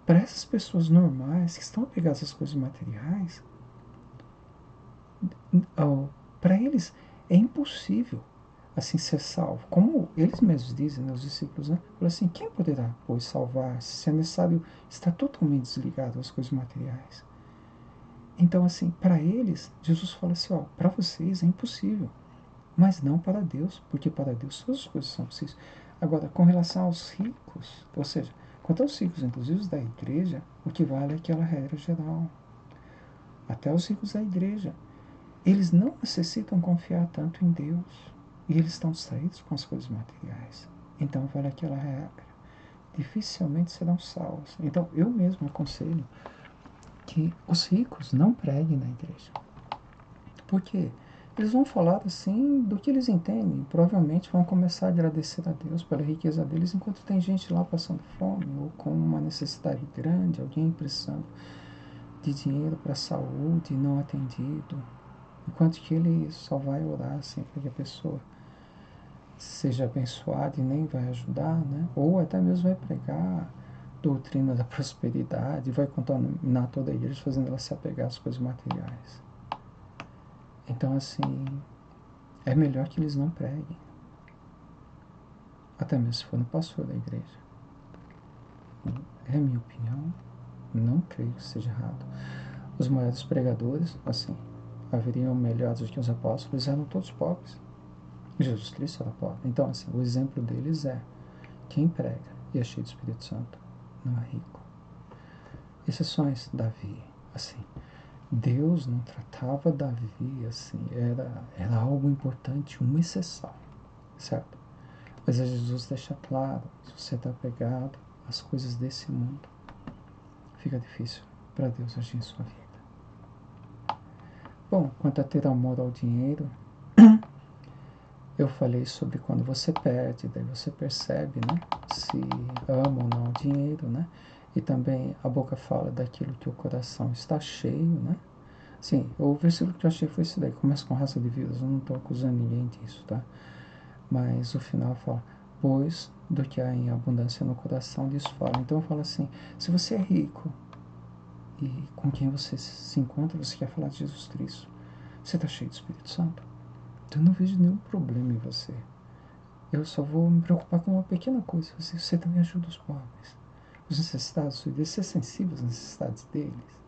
[SPEAKER 1] para essas pessoas normais que estão apegadas às coisas materiais, para eles é impossível assim ser salvo. Como eles mesmos dizem, né, os discípulos, né? Falam assim: quem poderá, pois, salvar-se se é necessário estar totalmente desligado às coisas materiais? Então, assim, para eles, Jesus fala assim: ó, para vocês é impossível, mas não para Deus, porque para Deus todas as coisas são possíveis. Agora, com relação aos ricos, ou seja, quanto aos ricos, inclusive os da igreja, o que vale é aquela regra geral. Até os ricos da igreja, eles não necessitam confiar tanto em Deus, e eles estão distraídos com as coisas materiais. Então, vale aquela regra: dificilmente serão salvos. Então, eu mesmo aconselho que os ricos não preguem na igreja. Por quê? Eles vão falar assim do que eles entendem. Provavelmente vão começar a agradecer a Deus pela riqueza deles, enquanto tem gente lá passando fome ou com uma necessidade grande, alguém precisando de dinheiro para a saúde não atendido. Enquanto que ele só vai orar assim para que a pessoa seja abençoada e nem vai ajudar, né? Ou até mesmo vai pregar doutrina da prosperidade, vai contaminar toda a igreja, fazendo ela se apegar às coisas materiais. Então, assim, é melhor que eles não preguem. Até mesmo se for no pastor da igreja. É a minha opinião. Não creio que seja errado. Os maiores pregadores, assim, haveriam melhores do que os apóstolos, eram todos pobres. Jesus Cristo era pobre. Então, assim, o exemplo deles é: quem prega e é cheio do Espírito Santo não é rico. Exceções, Davi, assim, Deus não tratava Davi assim, era algo importante, uma exceção, certo? Mas Jesus deixa claro: se você está apegado às coisas desse mundo, fica difícil para Deus agir em sua vida. Bom, quanto a ter amor ao dinheiro, eu falei sobre quando você perde, daí você percebe, né, se ama ou não o dinheiro, né? E também a boca fala daquilo que o coração está cheio, né? Sim, o versículo que eu achei foi esse daí: começa com raça de vidas. Eu não estou acusando ninguém disso, tá? Mas o final fala: pois do que há em abundância no coração, disso fala. Então eu falo assim: se você é rico e com quem você se encontra, você quer falar de Jesus Cristo, você está cheio do Espírito Santo, então eu não vejo nenhum problema em você. Eu só vou me preocupar com uma pequena coisa: você também ajuda os pobres, os necessitados, de ser sensível às necessidades deles.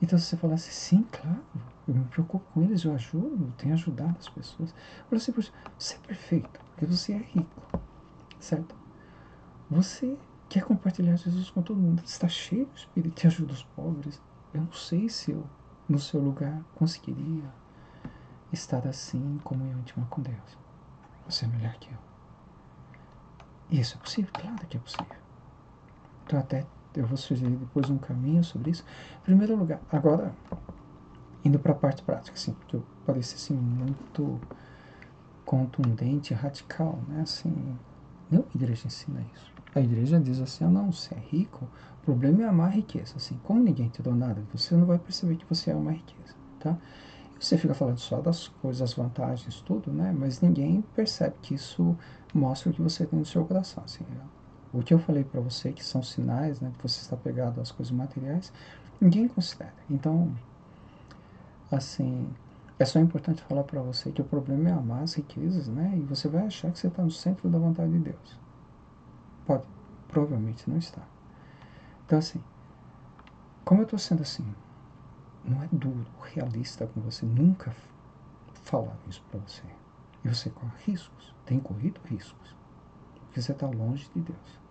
[SPEAKER 1] Então se você falar assim: sim, claro, eu me preocupo com eles, eu ajudo, eu tenho ajudado as pessoas. Eu falo assim: poxa, você é perfeito, porque você é rico, certo? Você quer compartilhar Jesus com todo mundo, está cheio de Espírito e ajuda os pobres. Eu não sei se eu, no seu lugar, conseguiria estar assim em comunhão íntima com Deus. Você é melhor que eu. E isso é possível? Claro que é possível. Então até eu vou sugerir depois um caminho sobre isso. Em primeiro lugar, agora, indo para a parte prática, assim, porque eu pareci assim muito contundente, radical, né? Assim, Não, a igreja ensina isso. A igreja diz assim, não, você é rico, o problema é amar a riqueza. Assim, como ninguém te deu nada, você não vai perceber que você ama a riqueza, tá? E você fica falando só das coisas, as vantagens, tudo, né? Mas ninguém percebe que isso mostra o que você tem no seu coração. Assim, o que eu falei para você, que são sinais, né, que você está pegado às coisas materiais, ninguém considera. Então, assim, é só importante falar para você que o problema é amar as riquezas, né? E você vai achar que você está no centro da vontade de Deus. Pode, provavelmente não está. Então, assim, como eu estou sendo assim, não é duro, realista com você, nunca falaram isso para você. E você corre riscos, tem corrido riscos, porque você está longe de Deus.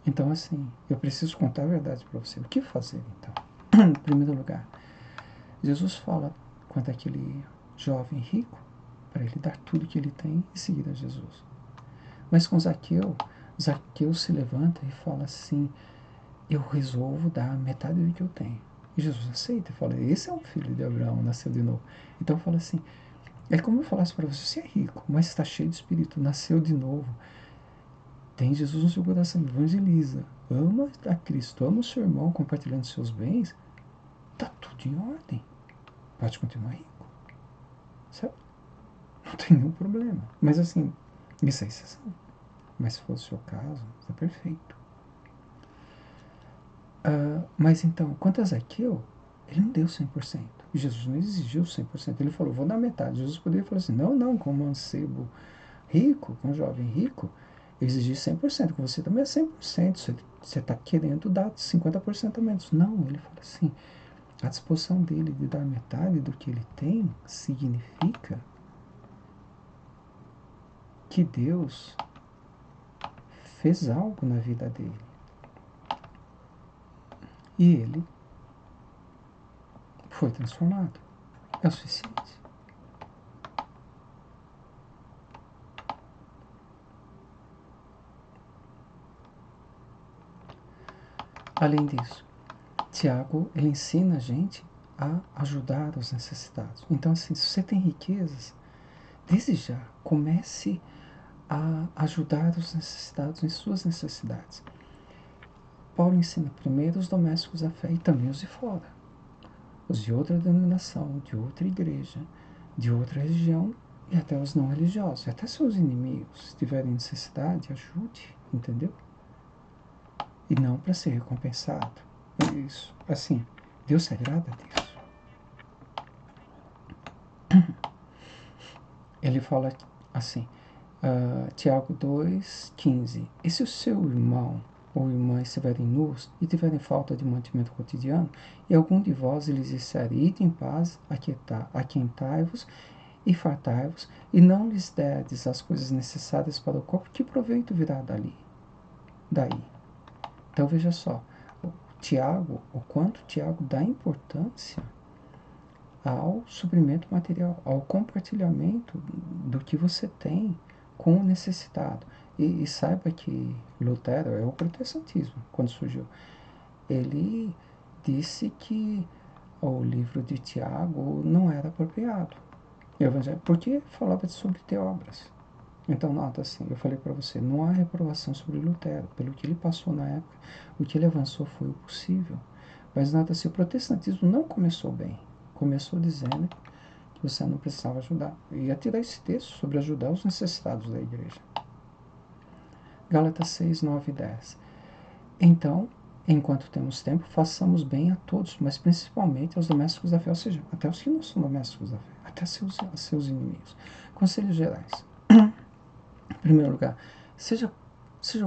[SPEAKER 1] Então, assim, eu preciso contar a verdade para você. O que fazer, então? Em primeiro lugar, Jesus fala quanto aquele jovem rico, para ele dar tudo que ele tem e seguir a Jesus. Mas com Zaqueu, Zaqueu se levanta e fala assim, eu resolvo dar metade do que eu tenho. E Jesus aceita e fala, esse é um filho de Abraão, nasceu de novo. Então fala assim, é como eu falasse para você, você é rico, mas está cheio de espírito, nasceu de novo. Tem Jesus no seu coração, evangeliza, ama a Cristo, ama o seu irmão, compartilhando seus bens, tá tudo em ordem. Pode continuar rico, certo? Não tem nenhum problema. Mas assim, isso é exceção. Mas se for o seu caso, está perfeito. Mas então, quanto a Zaqueu, ele não deu 100%. Jesus não exigiu 100%. Ele falou, vou dar metade. Jesus poderia falar assim, não, com um mancebo rico, com um jovem rico, eu exigi 100%. Com você também é 100%. Você está querendo dar 50% a menos. Não, ele fala assim, a disposição dele de dar metade do que ele tem significa que Deus fez algo na vida dele. E ele foi transformado. É o suficiente. Além disso, Tiago, ele ensina a gente a ajudar os necessitados. Então, assim, se você tem riquezas, desde já, comece a ajudar os necessitados em suas necessidades. Paulo ensina primeiro os domésticos da fé e também os de fora. Os de outra denominação, de outra igreja, de outra religião e até os não religiosos. Até seus inimigos, se tiverem necessidade, ajude, entendeu? E não para ser recompensado. Isso, assim, Deus se agrada disso. Ele fala assim, Tiago 2,15. E se o seu irmão ou irmã estiverem nus e tiverem falta de mantimento cotidiano, e algum de vós lhes disser, ide em paz, aquentai-vos e fartai-vos, e não lhes derdes as coisas necessárias para o corpo, que proveito virá daí? Então veja só, o quanto Tiago dá importância ao suprimento material, ao compartilhamento do que você tem com o necessitado. E saiba que Lutero é o protestantismo, quando surgiu. Ele disse que o livro de Tiago não era apropriado. Porque falava sobre ter obras. Então, nota assim, eu falei para você, não há reprovação sobre Lutero. Pelo que ele passou na época, o que ele avançou foi o possível. Mas nota assim, o protestantismo não começou bem. Começou dizendo que você não precisava ajudar. Eu ia tirar esse texto sobre ajudar os necessitados da igreja. Gálatas 6, 9 e 10. Então, enquanto temos tempo, façamos bem a todos, mas principalmente aos domésticos da fé, ou seja, até os que não são domésticos da fé, até seus inimigos. Conselhos gerais. Em primeiro lugar, seja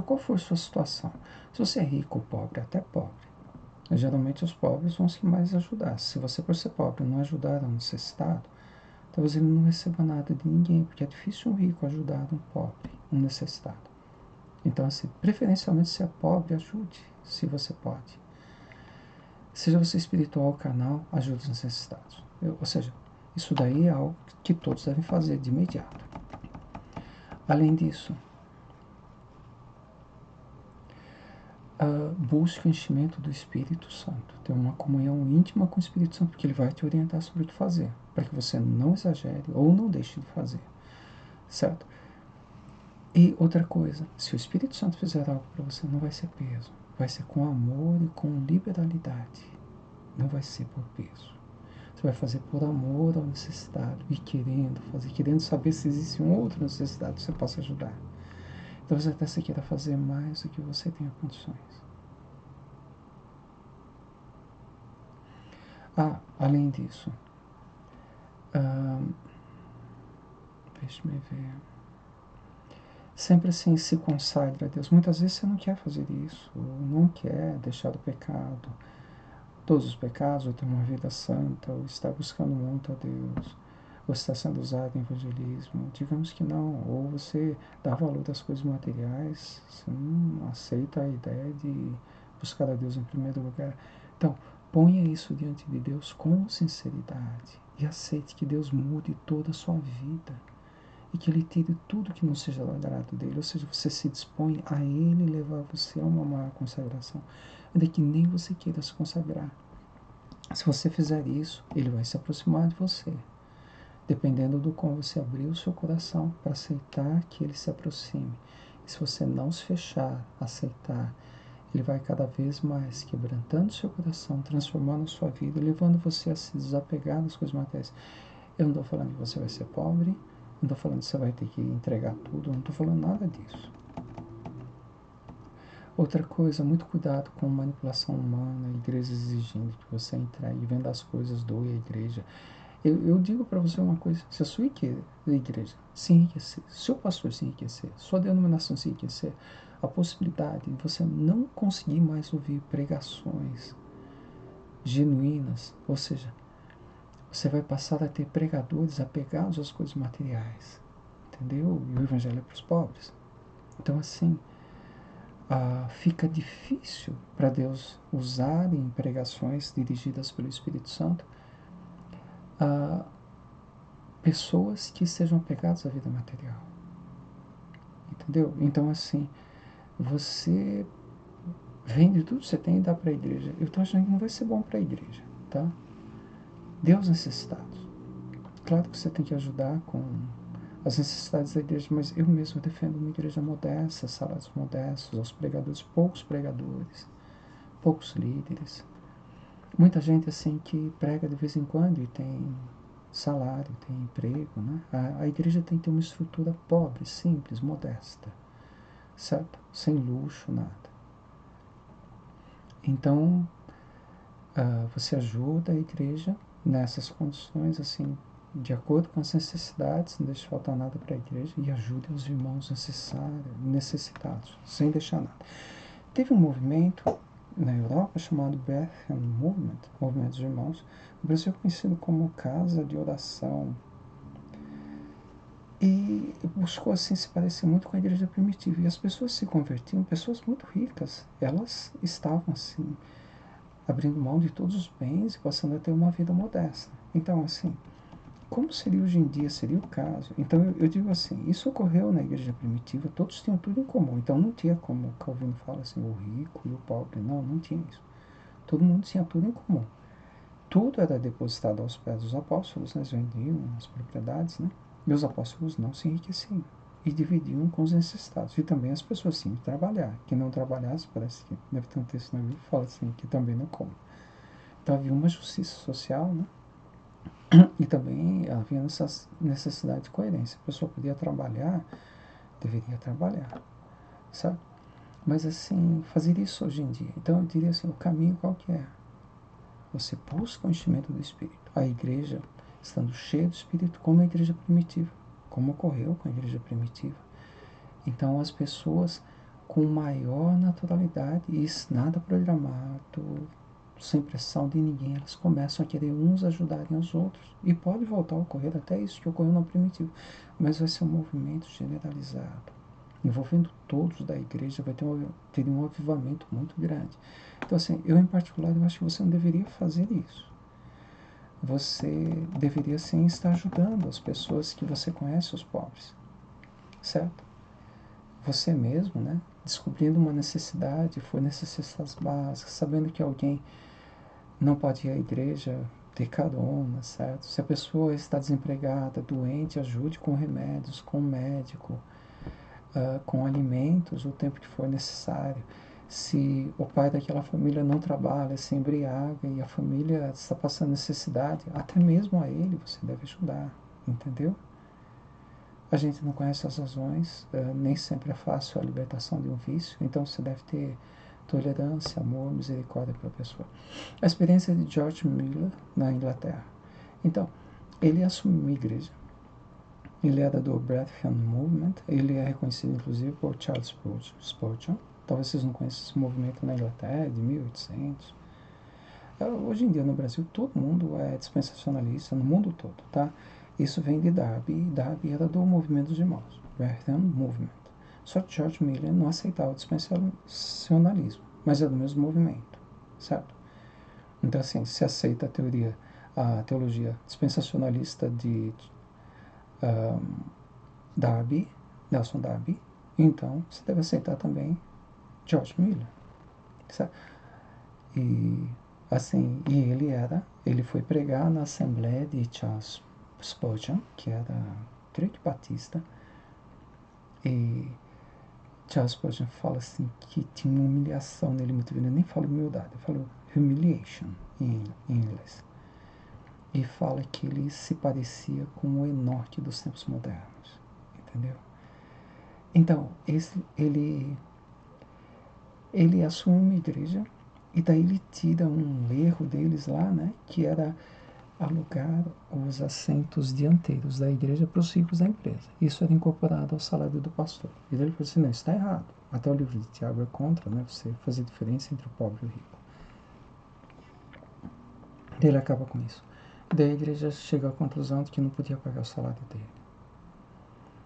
[SPEAKER 1] qual for a sua situação, se você é rico ou pobre, até pobre, geralmente os pobres vão os que mais ajudar. Se você, por ser pobre, não ajudar um necessitado, talvez ele não receba nada de ninguém, porque é difícil um rico ajudar um pobre, um necessitado. Então, assim, preferencialmente, se é pobre, ajude, se você pode. Seja você espiritual ou carnal, ajude os necessitados. Ou seja, isso daí é algo que todos devem fazer de imediato. Além disso, busque o enchimento do Espírito Santo. Ter uma comunhão íntima com o Espírito Santo, porque ele vai te orientar sobre o que fazer, para que você não exagere ou não deixe de fazer, certo? E outra coisa, se o Espírito Santo fizer algo para você, não vai ser peso. Vai ser com amor e com liberalidade. Não vai ser por peso. Você vai fazer por amor ao necessitado e querendo fazer, querendo saber se existe um outro necessitado que você possa ajudar. Talvez até você queira fazer mais do que você tenha condições. Além disso, deixa-me ver. Sempre assim se consagre a Deus. Muitas vezes você não quer fazer isso, ou não quer deixar o pecado, todos os pecados, ou ter uma vida santa, ou estar buscando muito a Deus, ou está sendo usado em evangelismo. Digamos que não. Ou você dá valor às coisas materiais, você não aceita a ideia de buscar a Deus em primeiro lugar. Então, ponha isso diante de Deus com sinceridade e aceite que Deus mude toda a sua vida e que Ele tire tudo que não seja do agrado dele. Ou seja, você se dispõe a Ele levar você a uma maior consagração, ainda que nem você queira se consagrar. Se você fizer isso, Ele vai se aproximar de você, dependendo do como você abrir o seu coração para aceitar que Ele se aproxime. E se você não se fechar, aceitar, Ele vai cada vez mais quebrantando o seu coração, transformando a sua vida, levando você a se desapegar das coisas materiais. Eu não estou falando que você vai ser pobre, não estou falando que você vai ter que entregar tudo, não estou falando nada disso. Outra coisa, muito cuidado com manipulação humana, igrejas exigindo que você entregue, venda as coisas, doe à igreja. Eu digo para você uma coisa, se a sua igreja se enriquecer, seu pastor se enriquecer, sua denominação se enriquecer, a possibilidade de você não conseguir mais ouvir pregações genuínas, ou seja, você vai passar a ter pregadores apegados às coisas materiais, entendeu? E o evangelho é para os pobres. Então, assim, fica difícil para Deus usar em pregações dirigidas pelo Espírito Santo pessoas que sejam apegadas à vida material, entendeu? Então, assim, você vende tudo que você tem e dá para a igreja. Eu estou achando que não vai ser bom para a igreja, tá? Dê aos necessitados. Claro que você tem que ajudar com as necessidades da igreja, mas eu mesmo defendo uma igreja modesta, salários modestos, aos pregadores, poucos líderes. Muita gente assim que prega de vez em quando e tem salário, tem emprego, né? A igreja tem que ter uma estrutura pobre, simples, modesta, certo? Sem luxo, nada. Então, você ajuda a igreja nessas condições, assim, de acordo com as necessidades, não deixe faltar nada para a igreja e ajude os irmãos necessitados, sem deixar nada. Teve um movimento na Europa chamado Bethel Movement, Movimento dos Irmãos. O Brasil é conhecido como Casa de Oração. E buscou assim se parecer muito com a igreja primitiva. E as pessoas se convertiam, pessoas muito ricas, elas estavam assim, abrindo mão de todos os bens e passando a ter uma vida modesta. Então, assim, como seria hoje em dia, seria o caso? Então, eu digo assim, isso ocorreu na igreja primitiva, todos tinham tudo em comum. Então, não tinha como Calvino fala assim, o rico e o pobre. Não, não tinha isso. Todo mundo tinha tudo em comum. Tudo era depositado aos pés dos apóstolos, né? Eles vendiam as propriedades, né? E os apóstolos não se enriqueciam e dividiam com os necessitados. E também as pessoas tinham que trabalhar. Quem não trabalhasse, parece que deve ter um texto na Bíblia que fala assim, que também não come. Então havia uma justiça social, né? E também havia essa necessidade de coerência. A pessoa podia trabalhar, deveria trabalhar, sabe? Mas assim, fazer isso hoje em dia. Então eu diria assim, o caminho qual que é? Você busca o enchimento do Espírito. A igreja, estando cheia do Espírito, como a igreja primitiva, como ocorreu com a igreja primitiva. Então as pessoas com maior naturalidade, e nada programado, sem pressão de ninguém, elas começam a querer uns ajudarem os outros. E pode voltar a ocorrer até isso que ocorreu no primitivo, mas vai ser um movimento generalizado, envolvendo todos da igreja, vai ter um avivamento muito grande. Então, assim, eu em particular, eu acho que você não deveria fazer isso. Você deveria, sim, estar ajudando as pessoas que você conhece, os pobres, certo? Você mesmo, né? Descobrindo uma necessidade, foi necessidades básicas, sabendo que alguém não pode ir à igreja, ter carona, certo? Se a pessoa está desempregada, doente, ajude com remédios, com médico. com alimentos o tempo que for necessário. Se o pai daquela família não trabalha, se embriaga e a família está passando necessidade, até mesmo a ele você deve ajudar, entendeu? A gente não conhece as razões, nem sempre é fácil a libertação de um vício, então você deve ter tolerância, amor, misericórdia para a pessoa. A experiência de George Miller na Inglaterra. Então, ele assumiu uma igreja, ele era do Brethren Movement, ele é reconhecido inclusive por Charles Spurgeon. Talvez vocês não conheçam esse movimento na Inglaterra, de 1800. Hoje em dia no Brasil todo mundo é dispensacionalista, no mundo todo, tá? Isso vem de Darby, e Darby era do movimento dos irmãos, Brethren Movement. Só que George Miller não aceitava o dispensacionalismo, mas é do mesmo movimento, certo? Então assim, se aceita a teologia dispensacionalista de Darby, Nelson Darby, então você deve aceitar também George Miller, certo? E assim, ele foi pregar na Assembleia de Charles Spurgeon, que era creio que batista, e Charles Spurgeon fala assim que tinha uma humilhação nele muito grande. Eu nem falo humildade, eu falo humiliation em inglês. E fala que ele se parecia com o Enoque dos tempos modernos, entendeu? Então, ele assume uma igreja e daí ele tira um erro deles lá, né, que era alugar os assentos dianteiros da igreja para os ricos da empresa. Isso era incorporado ao salário do pastor. E daí ele falou assim, não, isso está errado. Até o livro de Tiago é contra, né, você fazer diferença entre o pobre e o rico. Daí ele acaba com isso. Daí a igreja chega à conclusão de que não podia pagar o salário dele.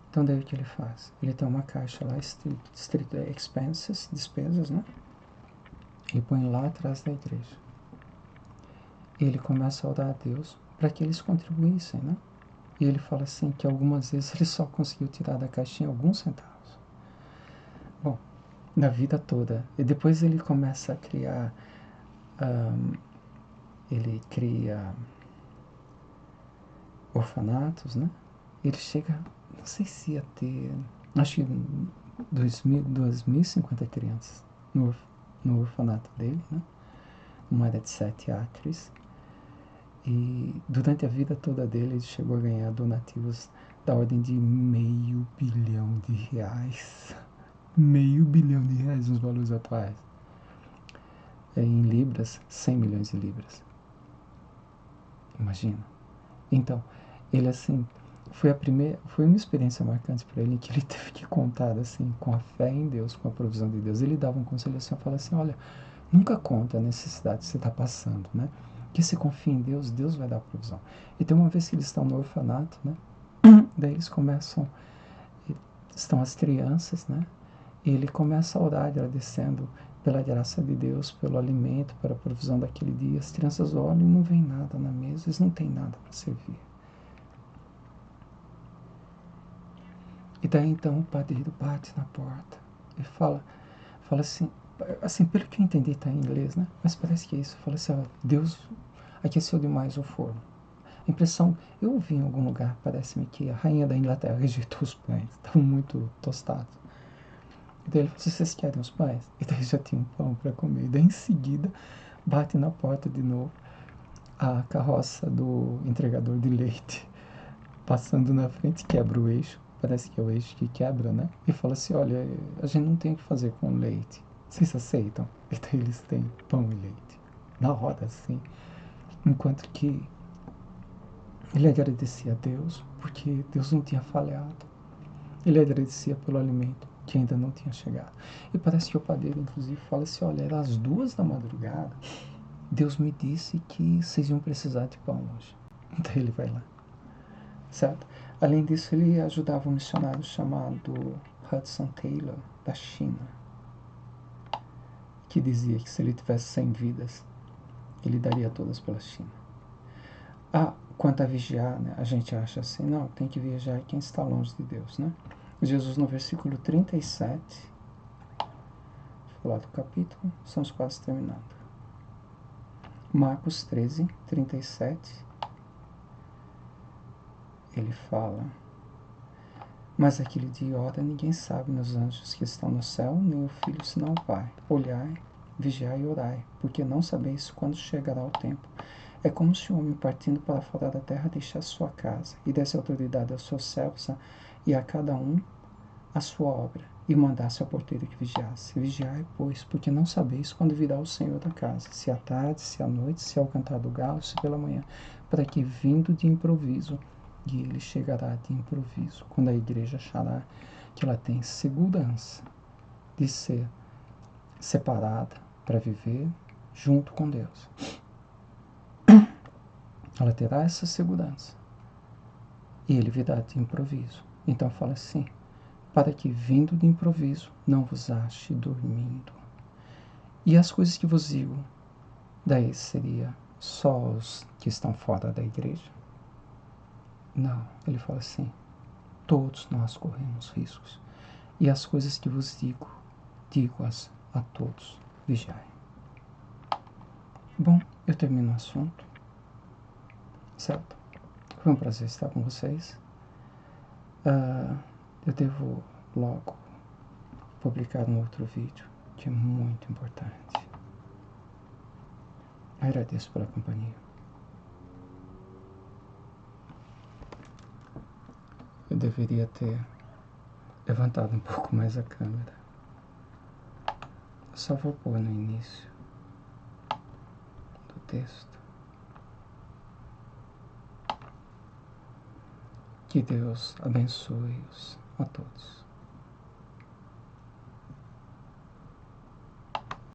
[SPEAKER 1] Então daí o que ele faz? Ele tem uma caixa lá, Street Expenses, despesas, né? E põe lá atrás da igreja. E ele começa a orar a Deus para que eles contribuíssem, né? E ele fala assim que algumas vezes ele só conseguiu tirar da caixinha alguns centavos. Bom, na vida toda. E depois ele começa a criar... ele cria orfanatos, né? Ele chega, não sei se ia ter... Acho que 2.050 crianças no orfanato dele, né? Uma era de 7 acres. E durante a vida toda dele, ele chegou a ganhar donativos da ordem de R$500 bilhão. R$500 bilhão nos valores atuais. Em libras, 100 milhões de libras. Imagina. Então, ele assim, foi uma experiência marcante para ele, que ele teve que contar assim, com a fé em Deus, com a provisão de Deus. Ele dava um conselho assim, falava assim, olha, nunca conta a necessidade que você está passando, né? Que se confia em Deus, Deus vai dar a provisão. E tem uma vez que eles estão no orfanato, né? Daí eles começam, estão as crianças, né? E ele começa a orar agradecendo pela graça de Deus, pelo alimento, pela provisão daquele dia. As crianças olham e não vem nada na mesa, eles não têm nada para servir. E daí então o padeiro bate na porta e fala assim, pelo que eu entendi está em inglês, né? Mas parece que é isso. Fala assim, ó, Deus aqueceu demais o forno. A impressão, eu ouvi em algum lugar, parece-me que a rainha da Inglaterra rejeitou os pães, estavam muito tostados. E daí ele falou, vocês querem os pães? E daí já tinha um pão para comer. E daí em seguida, bate na porta de novo a carroça do entregador de leite, passando na frente, quebra o eixo, parece que é o eixo que quebra, né? E fala assim, olha, a gente não tem o que fazer com leite, vocês aceitam? E daí eles têm pão e leite, na roda assim, enquanto que ele agradecia a Deus, porque Deus não tinha falhado. Ele agradecia pelo alimento que ainda não tinha chegado. E parece que o padeiro, inclusive, fala assim, olha, era às 2 da madrugada, Deus me disse que vocês iam precisar de pão hoje. Então ele vai lá, certo? Além disso, ele ajudava um missionário chamado Hudson Taylor, da China, que dizia que se ele tivesse 100 vidas, ele daria todas pela China. Quanto a vigiar, né, a gente acha assim, não, tem que vigiar quem está longe de Deus, né? Jesus, no versículo 37, lá do capítulo, estamos quase terminando. Marcos 13, 37, ele fala, Mas aquele dia e hora ninguém sabe, meus anjos que estão no céu, nem o Filho senão o Pai. Olhai, vigiai e orai, porque não sabeis quando chegará o tempo. É como se o homem partindo para fora da terra deixasse sua casa, e desse autoridade aos seus servos e a cada um a sua obra, e mandasse ao porteiro que vigiasse. Vigiai, pois, porque não sabeis quando virá o Senhor da casa, se à tarde, se à noite, se ao cantar do galo, se pela manhã, para que vindo de improviso, e ele chegará de improviso, quando a igreja achará que ela tem segurança de ser separada para viver junto com Deus. Ela terá essa segurança. E ele virá de improviso. Então fala assim: para que vindo de improviso não vos ache dormindo. E as coisas que vos digo, daí seria só os que estão fora da igreja? Não, ele fala assim: todos nós corremos riscos. E as coisas que vos digo, digo-as a todos. Vigiai. Bom, eu termino o assunto. Certo? Foi um prazer estar com vocês. Eu devo logo publicar um outro vídeo que é muito importante. Agradeço pela companhia. Eu deveria ter levantado um pouco mais a câmera. Eu só vou pôr no início do texto. Que Deus abençoe-os a todos.